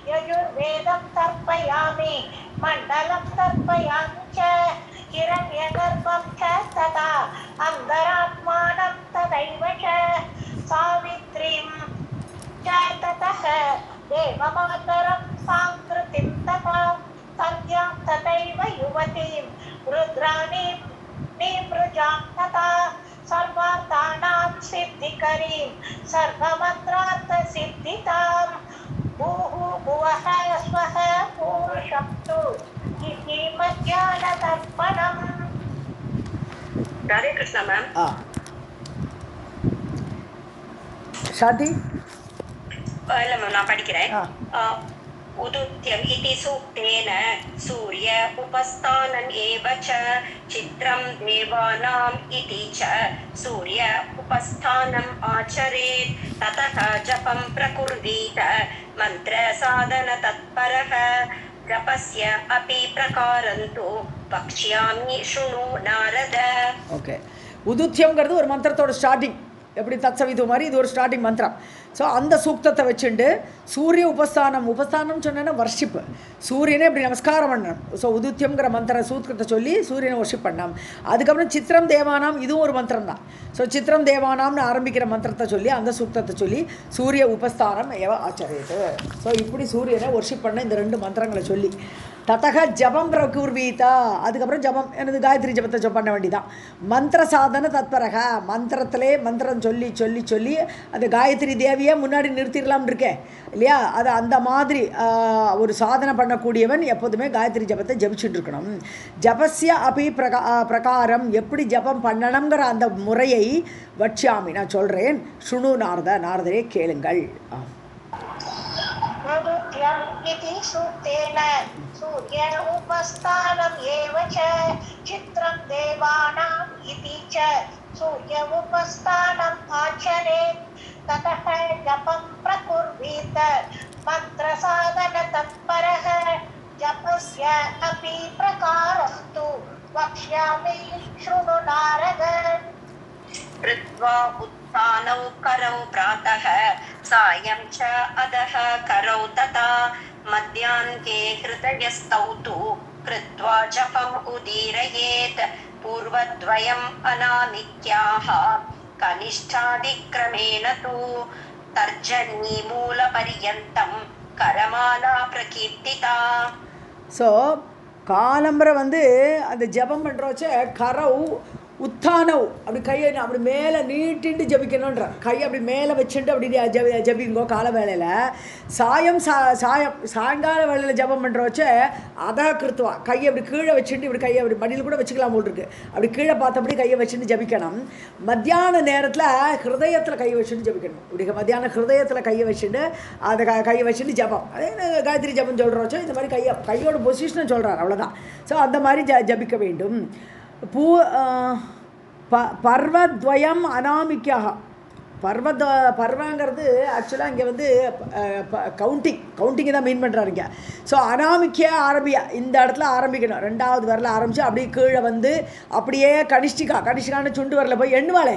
Speaker 3: यजुर्वेदं तर्पयामि मण्डलं तर्पयामि च हिरण्यगर्भं च तथा अन्तरात्मानं तथैव च सावित्रीं च ततः देवमातरं सांकृतिं तथा सन्ध्यां तथैव युवतीं रुद्राणीं निमृजां तथा सर्वार्थानां सिद्धिकरीं सर्वमन्त्रार्थसिद्धितां भुवः स्वः पूरुषं तु इति मध्याह्नतर्पणम्.
Speaker 1: ராதே கிருஷ்ணா மேம்.
Speaker 2: சாந்தி
Speaker 1: இல்ல மேம், நான் படிக்கிறேன். उदुत्यम् इति सूक्तेन सूर्य उपस्थानम् एव च चित्रं देवानाम् इति च सूर्य उपस्थानम् आचरेत् ततः जपं प्रकुर्वीत मन्त्रसाधन तत्परः जपस्य अपि प्रकारन्तु वक्ष्यामि शृणु नारद.
Speaker 2: ஓகே, உதுத்தியம்ங்கிறது ஒரு மந்திரத்தோட ஸ்டார்டிங். எப்படி தத்சவிது மாதிரி இது ஒரு ஸ்டார்டிங் மந்திரம். ஸோ அந்த சூக்தத்தை வச்சுட்டு சூரிய உபஸ்தானம் சொன்னேன்னா வர்ஷிப்பு, சூரியனே இப்படி நமஸ்காரம் பண்ணணும். ஸோ உதுத்தியம்ங்கிற மந்திர சூத்திரத்தை சொல்லி சூரியனை வர்ஷிப் பண்ணோம். அதுக்கப்புறம் சித்திரம் தேவானாம், இதுவும் ஒரு மந்திரம் தான். ஸோ சித்திரம் தேவானாம்னு ஆரம்பிக்கிற மந்திரத்தை சொல்லி அந்த சூக்தத்தை சொல்லி சூரிய உபஸ்தானம் ஏவ ஆச்சரியது. ஸோ இப்படி சூரியனை வர்ஷிப் பண்ண இந்த ரெண்டு மந்திரங்களை சொல்லி ததக ஜபம் பிரகுர்வீதா, அதுக்கப்புறம் ஜபம் எனது காயத்ரி ஜபத்தை பண்ண வேண்டிதான். மந்திர சாதன தத்பரக, மந்திரம் சொல்லி சொல்லி சொல்லி அந்த காயத்ரி தேவியை முன்னாடி நிறுத்திடலாம்னு இருக்கேன் இல்லையா, அது அந்த மாதிரி ஒரு சாதனை பண்ணக்கூடியவன் எப்போதுமே காயத்ரி ஜபத்தை ஜபிச்சுட்டு இருக்கணும். ஜபஸ்ய அபி பிரகாரம், எப்படி ஜபம் பண்ணணுங்கிற அந்த முறையை வட்சியாமி நான் சொல்கிறேன். சுணு நாரதரே கேளுங்கள்.
Speaker 3: उदुत्यम् इति सूक्तेन सूर्य उपस्थानम् एव च चित्रं देवानाम् इति च सूर्य उपस्थानम् आचरेत् ततः जपं प्रकुर्वीत मन्त्रसाधनतत्परः जपस्य अपि प्रकारस्तु वक्ष्यामि शृणु नारद.
Speaker 1: कृत्वा उत्थानौ करौ प्रातः सायं च अधः करौ तथा मध्याह्ने हृदयस्थौ तु कृत्वा जपम् उदीरयेत् पूर्वद्वयम् अनामिक्याः कनिष्ठादिक्रमेण तु तर्जनीमूलपर्यन्तं करमाला प्रकीर्तिता.
Speaker 2: ஸோ காலம்பரை அந்த ஜபம் பண்ணுறோச்ச கரவு உத்தானவ் அப்படி கையை அப்படி மேலே நீட்டிட்டு ஜபிக்கணுன்ற, கையை அப்படி மேலே வச்சுட்டு அப்படி ஜபிங்கோ கால வேளையில். சாயங்கால வேளையில் ஜபம் பண்ணுறோச்ச அதை கிருத்துவா கையை அப்படி கீழே வச்சுட்டு இப்படி கையை அப்படி மடியில் கூட வச்சுக்கலாம் போல் இருக்கு, அப்படி கீழே பார்த்தபடி கையை வச்சுட்டு ஜபிக்கணும். மத்தியான நேரத்தில் ஹிருதயத்தில் கையை வச்சுட்டு ஜபிக்கணும். இப்படி மத்தியானம் ஹிருதயத்தில் கையை வச்சுட்டு அதை கையை வச்சுட்டு ஜபம், அதே காயத்ரி ஜபம் சொல்கிறோச்சோ இந்த மாதிரி கையோட பொசிஷனை சொல்கிறார், அவ்வளோதான். ஸோ அந்த மாதிரி ஜபிக்க வேண்டும். பர்வத்வயம் அனாமிக்காக, பர்வங்கிறது ஆக்சுவலாக இங்கே கவுண்டிங் தான் மீன் பண்ணுறாருங்க. ஸோ அனாமிக்கையாக ஆரம்பியா இந்த இடத்துல ஆரம்பிக்கணும். ரெண்டாவது வரல ஆரம்பித்து அப்படியே கீழே அப்படியே கனிஷ்டிகான்னு சுண்டு வரல போய் எண்ணுவாளே,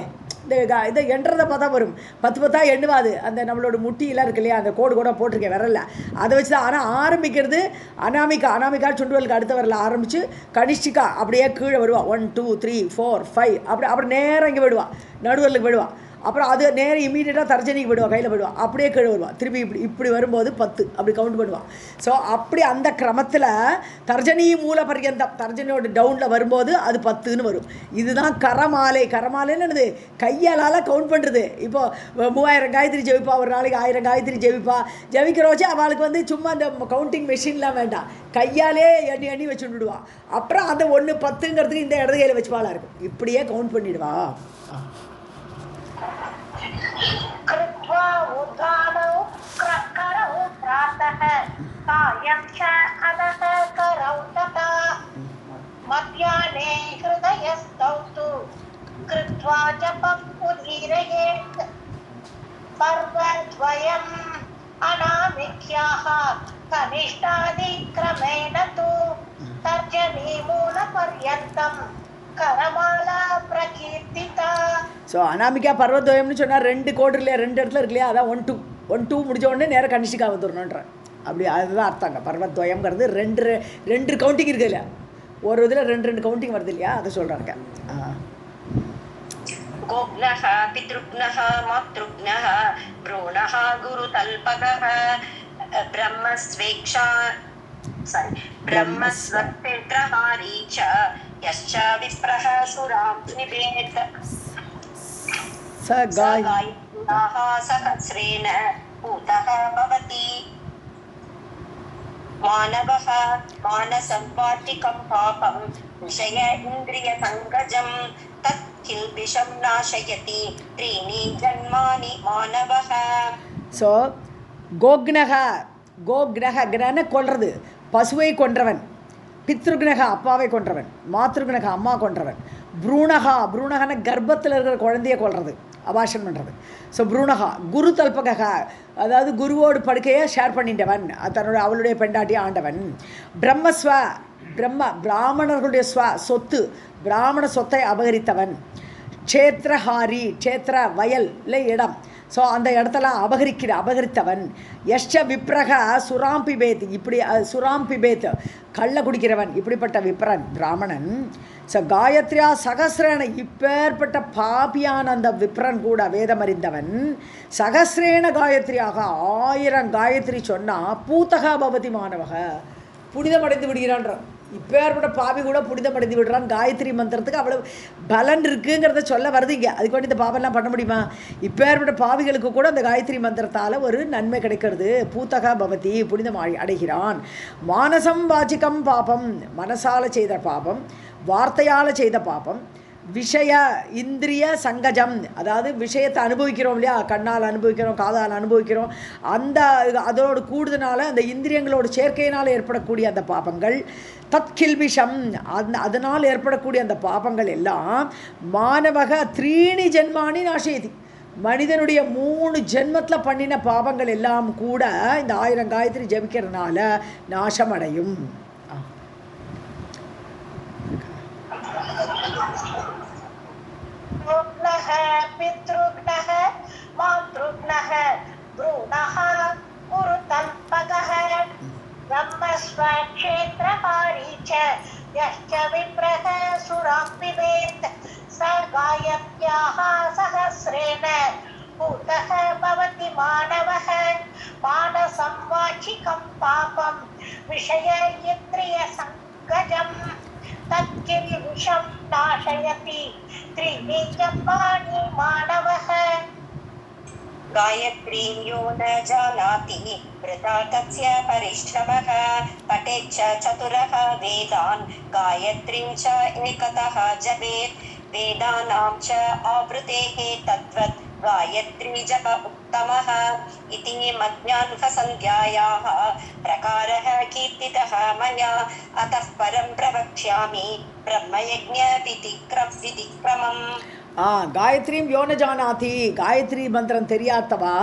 Speaker 2: இதை எண்ணுறதை பார்த்தா வரும் 10 எண்ணுவாது. அந்த நம்மளோட முட்டியெல்லாம் இருக்கு இல்லையா, அந்த கோடு கூட போட்டிருக்கேன் விரல்ல, அதை வச்சு தான். ஆனால் ஆரம்பிக்கிறது அனாமிக்கா சுண்டுவலுக்கு அடுத்த வரல ஆரம்பித்து கனிஷ்டிகா அப்படியே கீழே வருவா. 1 2 3 4 5 அப்புறம் நேரம் இங்கே விடுவா, நடுவலுக்கு விடுவா. அப்புறம் அது நேரம் இமீடியட்டாக தர்ஜனிக்கு விடுவா, கையில் விடுவா, அப்படியே கீழே வருவா. திருப்பி இப்படி வரும்போது 10 அப்படி கவுண்ட் பண்ணுவாள். ஸோ அப்படி அந்த கிரமத்தில் தர்ஜனி மூல பர்யந்தம், தர்ஜனியோட டவுனில் வரும்போது அது 10ன்னு வரும். இதுதான் கரமாலைன்னு என்னது, கையால் கவுண்ட் பண்ணுறது. இப்போது 3000 காயத்ரி ஜெபிப்பா, ஒரு நாளைக்கு 1000 காயத்ரி ஜெபிக்கிறோச்சு. அவளுக்கு சும்மா அந்த கவுண்டிங் மெஷின்லாம் வேண்டாம், கையாலே எண்ணி வச்சு விடுவா. அப்புறம் அந்த 1 10ங்கிறதுக்கு இந்த இடது கையில் வச்சுப்பாளாக இருக்கும், இப்படியே கவுண்ட் பண்ணிடுவா.
Speaker 3: कृत्वा उद्धानौ करौ प्रातः सायं च अधः करौ तथा मध्याह्ने हृदयस्थौ तु कृत्वा जपम् उदीरयेत् पर्वद्वयम् अनामिक्याः कनिष्ठादिक्रमेण तु तर्जनीमूलपर्यन्तं करमाला प्रकीर्तिता.
Speaker 2: ஸோ ஸோ அனாமிகா பர்வத்வயம்னு சொன்னால் 2 கோடு இல்லையா, 2 இடத்துல இருக்கு இல்லையா, அதான் 1 2 முடிஞ்ச உடனே நேராக கனிஷ்டிகா வந்துடணுன்றேன். அப்படி அதுதான் அர்த்தங்க. பர்வத்வயம்ங்கிறது 2 கவுண்டிங் இருக்குது இல்லையா, ஒரு இதில் 2 கவுண்டிங் வருது இல்லையா, அதை சொல்கிறாங்க.
Speaker 1: गोग्नः पितृघ्नः मातृघ्नः भ्रूणः गुरुतल्पकः ब्रह्मस्वक्षेत्रहारी च यश्च विप्रः सुरां निबेत् स गायत्र्याः सहस्रेण पूतः भवति मानवः मानसं वाचिकं पापं विषय इन्द्रियसङ्गजं तत् किल्बिषं नाशयति त्रीणि जन्मानि मानवः.
Speaker 2: ஸோ கோக்னக கிரன கொல்றது, பசுவை கொன்றவன். பித்ருக்னக அப்பாவை கொன்றவன். மாத்ருக்னக அம்மா கொன்றவன். ப்ரூணகன கர்ப்பத்தில் இருக்கிற குழந்தைய கொல்றது, அபாஷன் பண்ணுறது. ஸோ ப்ரூணகா குரு தல்பக, அதாவது குருவோடு படுக்கையை ஷேர் பண்ணிட்டவன், அவளுடைய பெண்டாட்டியை ஆண்டவன். பிராமணர்களுடைய சொத்து, பிராமண சொத்தை அபகரித்தவன். க்ஷேத்ரஹாரி, க்ஷேத்ர வயல் இல்லை இடம், ஸோ அந்த இடத்தெல்லாம் அபகரித்தவன். யஷ்ச விப்ரக சுராம்பிபேத், இப்படி சுராம்பிபேத் கள்ள குடிக்கிறவன், இப்படிப்பட்ட விப்ரன் பிராமணன். ஸோ காயத்ரியா சகசிரேன, இப்பேற்பட்ட பாபியான அந்த விப்ரன் கூட வேதம் அறிந்தவன். சகசிரேன காயத்ரியாக 1000 காயத்ரி சொன்னால் பூத்தகா பவதி மாணவக, புனிதமடைந்து விடுகிறான்றான். இப்பேற்பட்ட பாவி கூட புனிதமடைந்து விடுறான். காயத்ரி மந்திரத்துக்கு அவ்வளோ பலன் இருக்குங்கிறத சொல்ல வருதுங்க. அதுக்கு வேண்டி இந்த பாவெல்லாம் பண்ண முடியுமா? இப்பேற்பட்ட பாவிகளுக்கு கூட அந்த காயத்ரி மந்திரத்தால் ஒரு நன்மை கிடைக்கிறது. பூத்தகா பவதி, புனிதம் அடைகிறான். மானசம் வாச்சிக்கம் பாபம், மனசால் செய்த பாபம், வார்த்தையால் செய்த பாபம். விஷய இந்திரிய சங்கஜம், அதாவது விஷயத்தை அனுபவிக்கிறோம் இல்லையா, கண்ணால் அனுபவிக்கிறோம், காதால் அனுபவிக்கிறோம், அதோடு கூடுதனால அந்த இந்திரியங்களோட சேர்க்கையினால் ஏற்படக்கூடிய அந்த பாபங்கள். தத்கில்பிஷம், அதனால் ஏற்படக்கூடிய அந்த பாபங்கள் எல்லாம் மாணவக 3 ஜென்மானி நாசேதி, மனிதனுடைய 3 ஜென்மத்தில் பண்ணின பாபங்கள் எல்லாம் கூட இந்த 1000 காயத்ரி ஜபிக்கிறதுனால நாசமடையும்.
Speaker 3: गोग्नः पितृघ्नः मातृघ्नः भ्रूणः गुरुतल्पकः ब्रह्मस्वक्षेत्रहारी च यश्च विप्रः सुरां पिबेत् स गायत्र्याः सहस्रेण पूतः भवति मानवः मानसं वाचिकं पापं विषय इन्द्रियसङ्गजम् तत्किल्बिषं नाशयति त्रीणि जन्मानि मानवः.
Speaker 1: गायत्रीं यो न जानाति वृथा तस्य परिश्रमः पठेच्च चतुरः वेदान् गायत्रीं च एकतः जपेत् वेदानां च आवृतेः तद्वत् गायत्री जप उत्तमः इति मध्याह्नसन्ध्यायाः प्रकारः कीर्तितः मया अतः परं प्रवक्ष्यामि ब्रह्मयज्ञविधिक्रमम्.
Speaker 2: காயத்ரீம் யோன ஜானாதி, காயத்ரி மந்திரம் தெரியாதவா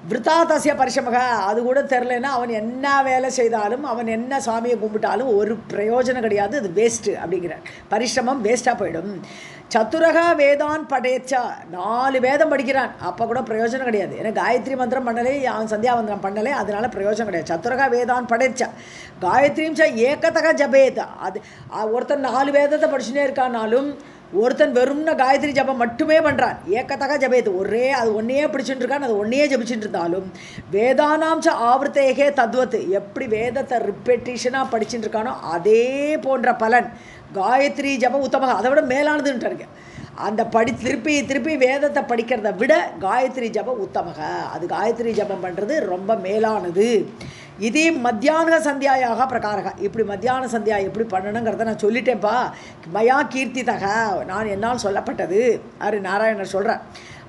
Speaker 2: விருத்தா தசிய பரிசமக, அது கூட தெரிலன்னா அவன் என்ன வேலை செய்தாலும், அவன் என்ன சாமியை கும்பிட்டாலும் ஒரு பிரயோஜனம் கிடையாது, அது வேஸ்ட்டு அப்படிங்கிறார். பரிசிரமம் வேஸ்ட்டாக போயிடும். சத்துரகா வேதான் படேச்சா, 4 வேதம் படிக்கிறான், அப்போ கூட பிரயோஜனம் கிடையாது. ஏன்னா காயத்ரி மந்திரம் பண்ணலே, அவன் சந்தியாவந்திரம் பண்ணலே, அதனால பிரயோஜனம் கிடையாது. சத்துரகா வேதான் படேச்சா காயத்ரீம் ச ஏகதக ஜபேத், அது ஒருத்தன் 4 வேதத்தை படிச்சுட்டே இருக்கானாலும், ஒருத்தன் வெறும்னா காயத்ரி ஜபம் மட்டுமே பண்ணுறான், ஏக்கத்தக ஜபேது அது ஒன்றையே பிடிச்சிட்டு இருக்கான், அது ஒன்றையே ஜபிச்சுட்டு இருந்தாலும் வேதானாம்ச ஆவர்த்தேகே தத்வத்து, எப்படி வேதத்தை ரிப்பெட்டிஷனாக படிச்சுட்டு இருக்கானோ அதே போன்ற பலன் காயத்ரி ஜபம் உத்தமக, அதை விட மேலானதுன்ட்டாருங்க. அந்த திருப்பி வேதத்தை படிக்கிறத விட காயத்ரி ஜபம் உத்தமக, அது காயத்ரி ஜபம் பண்ணுறது ரொம்ப மேலானது. இது மத்தியான சந்தியாயாக பிரகாரக, இப்படி மத்தியான சந்தியா எப்படி பண்ணணுங்கிறத நான் சொல்லிட்டேன்ப்பா. மயா கீர்த்திதக, நான் என்னால் சொல்லப்பட்டது. நாராயணர் சொல்கிறேன்.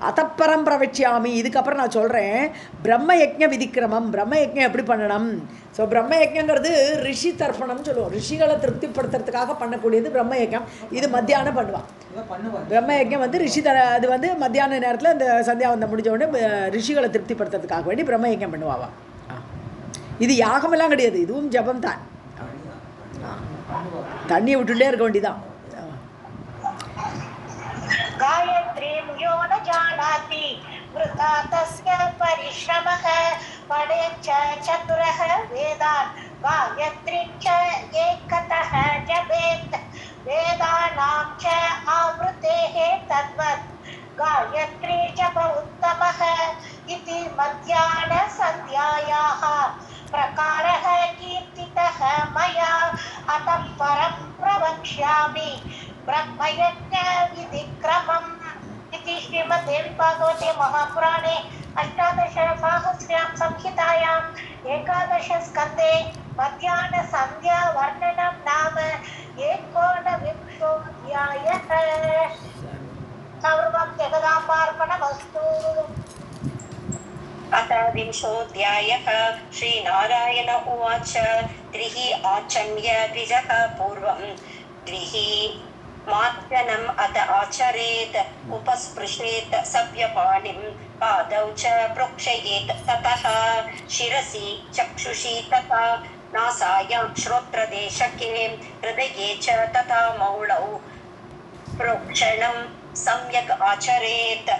Speaker 2: அதப்பரம் பிரவச்சியாமி, இதுக்கப்புறம் நான் சொல்கிறேன் பிரம்ம யஜ்ஞ விதிக்கிரமம். பிரம்ம யஜ்ஞம் எப்படி பண்ணணும்? ஸோ பிரம்ம யஜ்ஞங்கிறது ரிஷி தர்ப்பணம்னு சொல்லுவோம், ரிஷிகளை திருப்திப்படுத்துறதுக்காக பண்ணக்கூடியது பிரம்ம யஜ்ஞம். இது மத்தியானம் பண்ணுவான். பிரம்ம யஜ்ஞம் ரிஷி அது மத்தியான நேரத்தில் இந்த சந்தியாவந்தம் முடிஞ்ச உடனே ரிஷிகளை திருப்திப்படுத்துறதுக்காக வேண்டி பிரம்ம யஜ்ஞம் பண்ணுவாவா. இது யாகமெல்லாம் கிடையாது, இதுவும் ஜபம் தான். தண்ணியை விட்டுட்டே இருக்க வேண்டிதான்.
Speaker 3: गायत्रीं यो न वृथा तस्य परिश्रमः पठेच्च चतुरः वेदान् गायत्रीं च एकतः जपेत् वेदानां च आवृतेः तद्वत् गायत्री जप उत्तमः इति मध्याह्नसन्ध्यायाः प्रकारः कीर्तितः मया अतः परं प्रवक्ष्यामि ब्रह्मयज्ञविधिक्रमम् इति श्रीमद्देवी भागवते महापुराणे अष्टादशसाहस्र्यां संहितायाम् 11 स्कन्धे मध्याह्नसन्ध्यावर्णनं नाम 19विंशोऽध्यायः। सर्वं जगदाम्बार्पणमस्तु।
Speaker 1: अथ विंशोऽध्यायः। श्रीनारायण उवाच त्रिः आचम्य द्विजः पूर्वं द्विः मार्जनम् अथ आचरेत् उपस्पृशेत् सव्यपाणिं पादौ च प्रोक्षयेत् ततः शिरसि चक्षुषि तथा नासायां श्रोत्रदेशके हृदये च तथा मौलौ प्रोक्षणं सम्यक् आचरेत्।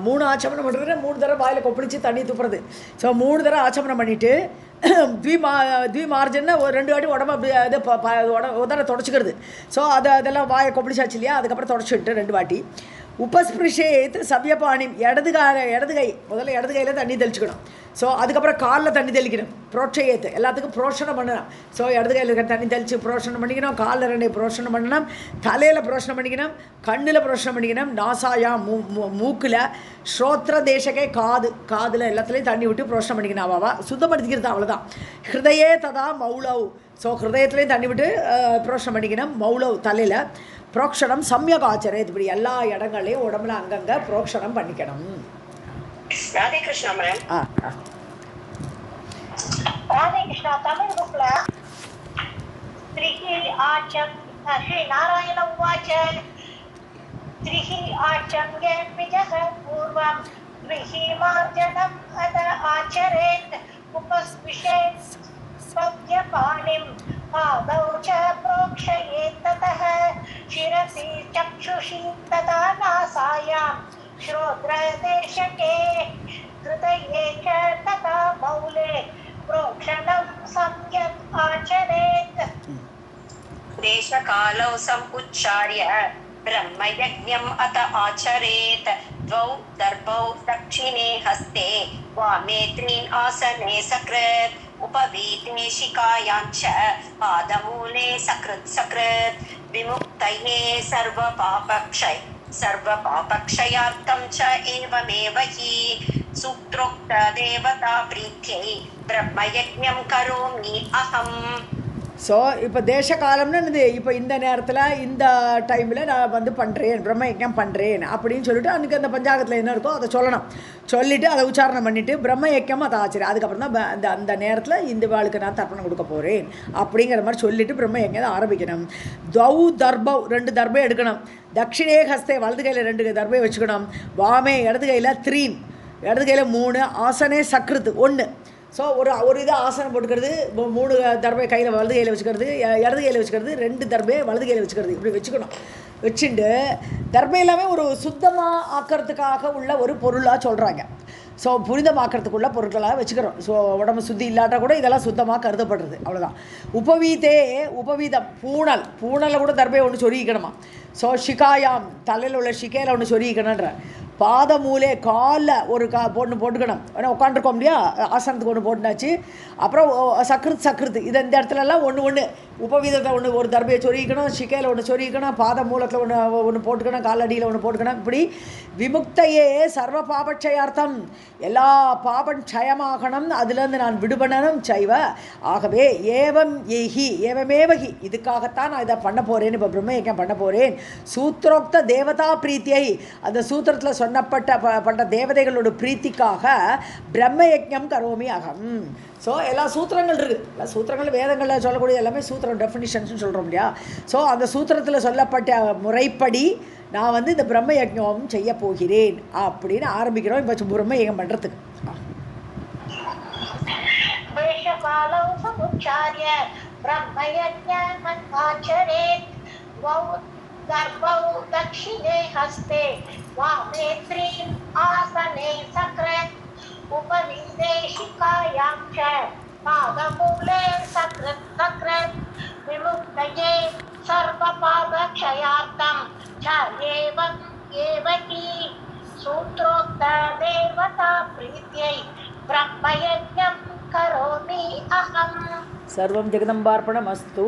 Speaker 2: 3 ஆச்சமனம் பண்ணுறது, 3 தடவை வாயில் கொப்பளிச்சு தண்ணி துப்புறது. ஸோ 3 தடவை ஆச்சமனம் பண்ணிவிட்டு த்விமார்ஜன்னா ஒரு 2 வாட்டி உடம்பு அப்படி இது உதர தொடச்சிக்கிறது. ஸோ அதெல்லாம் வாயை கொப்பளிச்சாச்சு இல்லையா, அதுக்கப்புறம் தொடச்சிட்டு 2 வாட்டி. உபஸ்பிருஷேத் சவ்யபாணி, இடது கை முதல்ல இடது கையில் தண்ணி தெளிச்சுக்கணும். ஸோ அதுக்கப்புறம் காலில் தண்ணி தெளிக்கணும். புரோட்சயத்து எல்லாத்துக்கும் புரோஷனம் பண்ணணும். ஸோ இடது கையில் இருக்கிற தண்ணி தெளித்து புரோஷனம் பண்ணிக்கணும், காலில் 2 புரோஷனம் பண்ணணும், தலையில் புரோஷனம் பண்ணிக்கணும், கண்ணில் புரோஷனம் பண்ணிக்கணும், நாசாயா மூக்கில், ஸ்ரோத்ர தேசகே காதில் எல்லாத்துலேயும் தண்ணி விட்டு புரோஷனம் பண்ணிக்கணும். அவாவா சுத்தப்படுத்திக்கிறது அவ்வளோதான். ஹிருதயே ததா மௌலவ், ஸோ ஹிருதயத்துலேயும் தண்ணி விட்டு புரோஷனம் பண்ணிக்கணும். மௌலவ் தலையில் புரோக்ஷணம் சம்யக் ஆச்சரே, இப்படி எல்லா இடங்களையும் உடம்புல அங்கங்கே புரோக்ஷணம் பண்ணிக்கணும்.
Speaker 1: ராதே கிருஷ்ணா மேம்.
Speaker 3: ராதே கிருஷ்ணா. தமிழ் புக்ல ஸ்ரீ நாராயண உவாச்ச त्रिः आचम्य द्विजः पूर्वं त्रिः मार्जनम् अथ आचरेत् उपस्पृशेत् सव्यपाणिं पादौ च प्रोक्षयेत् ततः शिरसि चक्षुषि तथा नासायां श्रोत्रदेशके हृदये च तथा मौले प्रोक्षणं सम्यक् आचरेत्।
Speaker 1: देशकालौ समुच्चार्य ब्रह्मयज्ञम् अथ आचरेत्। द्वौ दर्भौ दक्षिणे हस्ते वामे 3 आसने सकृत् उपवीते शिखायाञ्च पादमूले सकृत् विमुक्तये सर्वपापक्षयार्थं च एवमेव हि सूत्रोक्त देवता प्रीत्यै ब्रह्मयज्ञं करोमि अहम्।
Speaker 2: ஸோ இப்போ தேச காலம்னு என்னது, இப்போ இந்த நேரத்தில் இந்த டைமில் நான் வந்து பண்ணுறேன், பிரம்ம யஜ்ஞம் பண்ணுறேன் அப்படின்னு சொல்லிட்டு அன்றைக்கி அந்த பஞ்சாங்கத்தில் என்ன இருக்கோ அதை சொல்லணும். சொல்லிவிட்டு அதை உச்சாரணம் பண்ணிவிட்டு பிரம்ம யஜ்ஞம் அதை ஆச்சரியம், அதுக்கப்புறம் தான் அந்த நேரத்தில் இந்த வாழ்க்கை நான் தர்ப்பணம் கொடுக்க போகிறேன் அப்படிங்கிற மாதிரி சொல்லிவிட்டு பிரம்ம யஜ்ஞத்தை ஆரம்பிக்கணும். தௌ தர்பவ் 2 தர்பை எடுக்கணும். தட்சிணே ஹஸ்தே வலது கையில் 2 தர்பை வச்சுக்கணும். வாமே இடது கையில் 3, இடது கையில் 3, ஆசனே சக்ருத்து 1. ஸோ ஒரு இதை ஆசனம் போட்டுக்கிறது, 3 தர்பை கையில் வலது கையில் வச்சுக்கிறது, இடது கையில் வச்சுக்கிறது, 2 தர்பை வலது கையில் வச்சுக்கிறது, இப்படி வச்சுக்கணும். வச்சுட்டு தர்பை எல்லாமே ஒரு சுத்தமாக ஆக்கிறதுக்காக உள்ள ஒரு பொருளாக சொல்கிறாங்க. ஸோ புனிதமாக்கிறதுக்குள்ள பொருட்களாக வச்சுக்கிறோம். ஸோ உடம்பு சுத்தி இல்லாட்டா கூட இதெல்லாம் சுத்தமாக கருதப்படுறது, அவ்வளோதான். உபவீதம் பூணலில் கூட தர்பை ஒன்று சொருகிக்கணுமா. ஸோ ஷிகாயாம் தலையில் உள்ள ஷிகையில் ஒன்று சொருகிக்கணுன்ற. பாதமூலே காலில் ஒரு போட்டுக்கணும். ஏன்னா உட்காந்துருக்கோம் இல்லையா, ஆசனத்துக்கு ஒன்று போட்டுனாச்சு. அப்புறம் சக்ருத் இது இந்த இடத்துலலாம் ஒன்று உபவீதத்தில் ஒரு தர்பையை சொருகிக்கணும், ஷிகையில் ஒன்று சொருகிக்கணும், பாத மூலத்தில் ஒன்று போட்டுக்கணும், காலடியில் ஒன்று போட்டுக்கணும். இப்படி விமுக்தையே சர்வ பாபட்சயார்த்தம், எல்லா பாபம் க்ஷயமாகணும், அதுலேருந்து நான் விடுபடணும் செய்வ. ஆகவே ஏவமேவகி, இதுக்காகத்தான் நான் இதை பண்ண போகிறேன், இப்போ பிரம்ம யஜ்ஞம் பண்ண போகிறேன். சூத்ரோக்த தேவதா பிரீத்தியை, அந்த சூத்திரத்தில் சொன்னப்பட்ட தேவதைகளோட பிரீத்திக்காக பிரம்ம யஜ்ஞம் கரோமி அகம். ஸோ எல்லா சூத்திரங்கள் இருக்குது, எல்லா சூத்திரங்கள் வேதங்களில் சொல்லக்கூடிய எல்லாமே சூத்திரம் டெஃபினிஷன்ஸ்னு சொல்கிறோம் இல்லையா. ஸோ அந்த சூத்திரத்தில் சொல்லப்பட்ட முறைப்படி நான் வந்து இந்த பிரம்ம யஜ்ஞம் செய்ய போகிறேன் அப்படின்னு ஆரம்பிக்கிறோம் இப்போ பிரம்ம யஜ்ஞம் பண்ணுறதுக்கு.
Speaker 3: गर्भौ दक्षिणे हस्ते वामे त्रीम् आसने सकृत् उपनिदेशिकायां च पादमूले सकृत् विमुक्तये सर्वपापक्षयार्थं च एवं हि सूत्रोक्त देवता प्रीत्यै ब्रह्मयज्ञं करोमि अहम्.
Speaker 2: सर्वं जगदम्बार्पणमस्तु.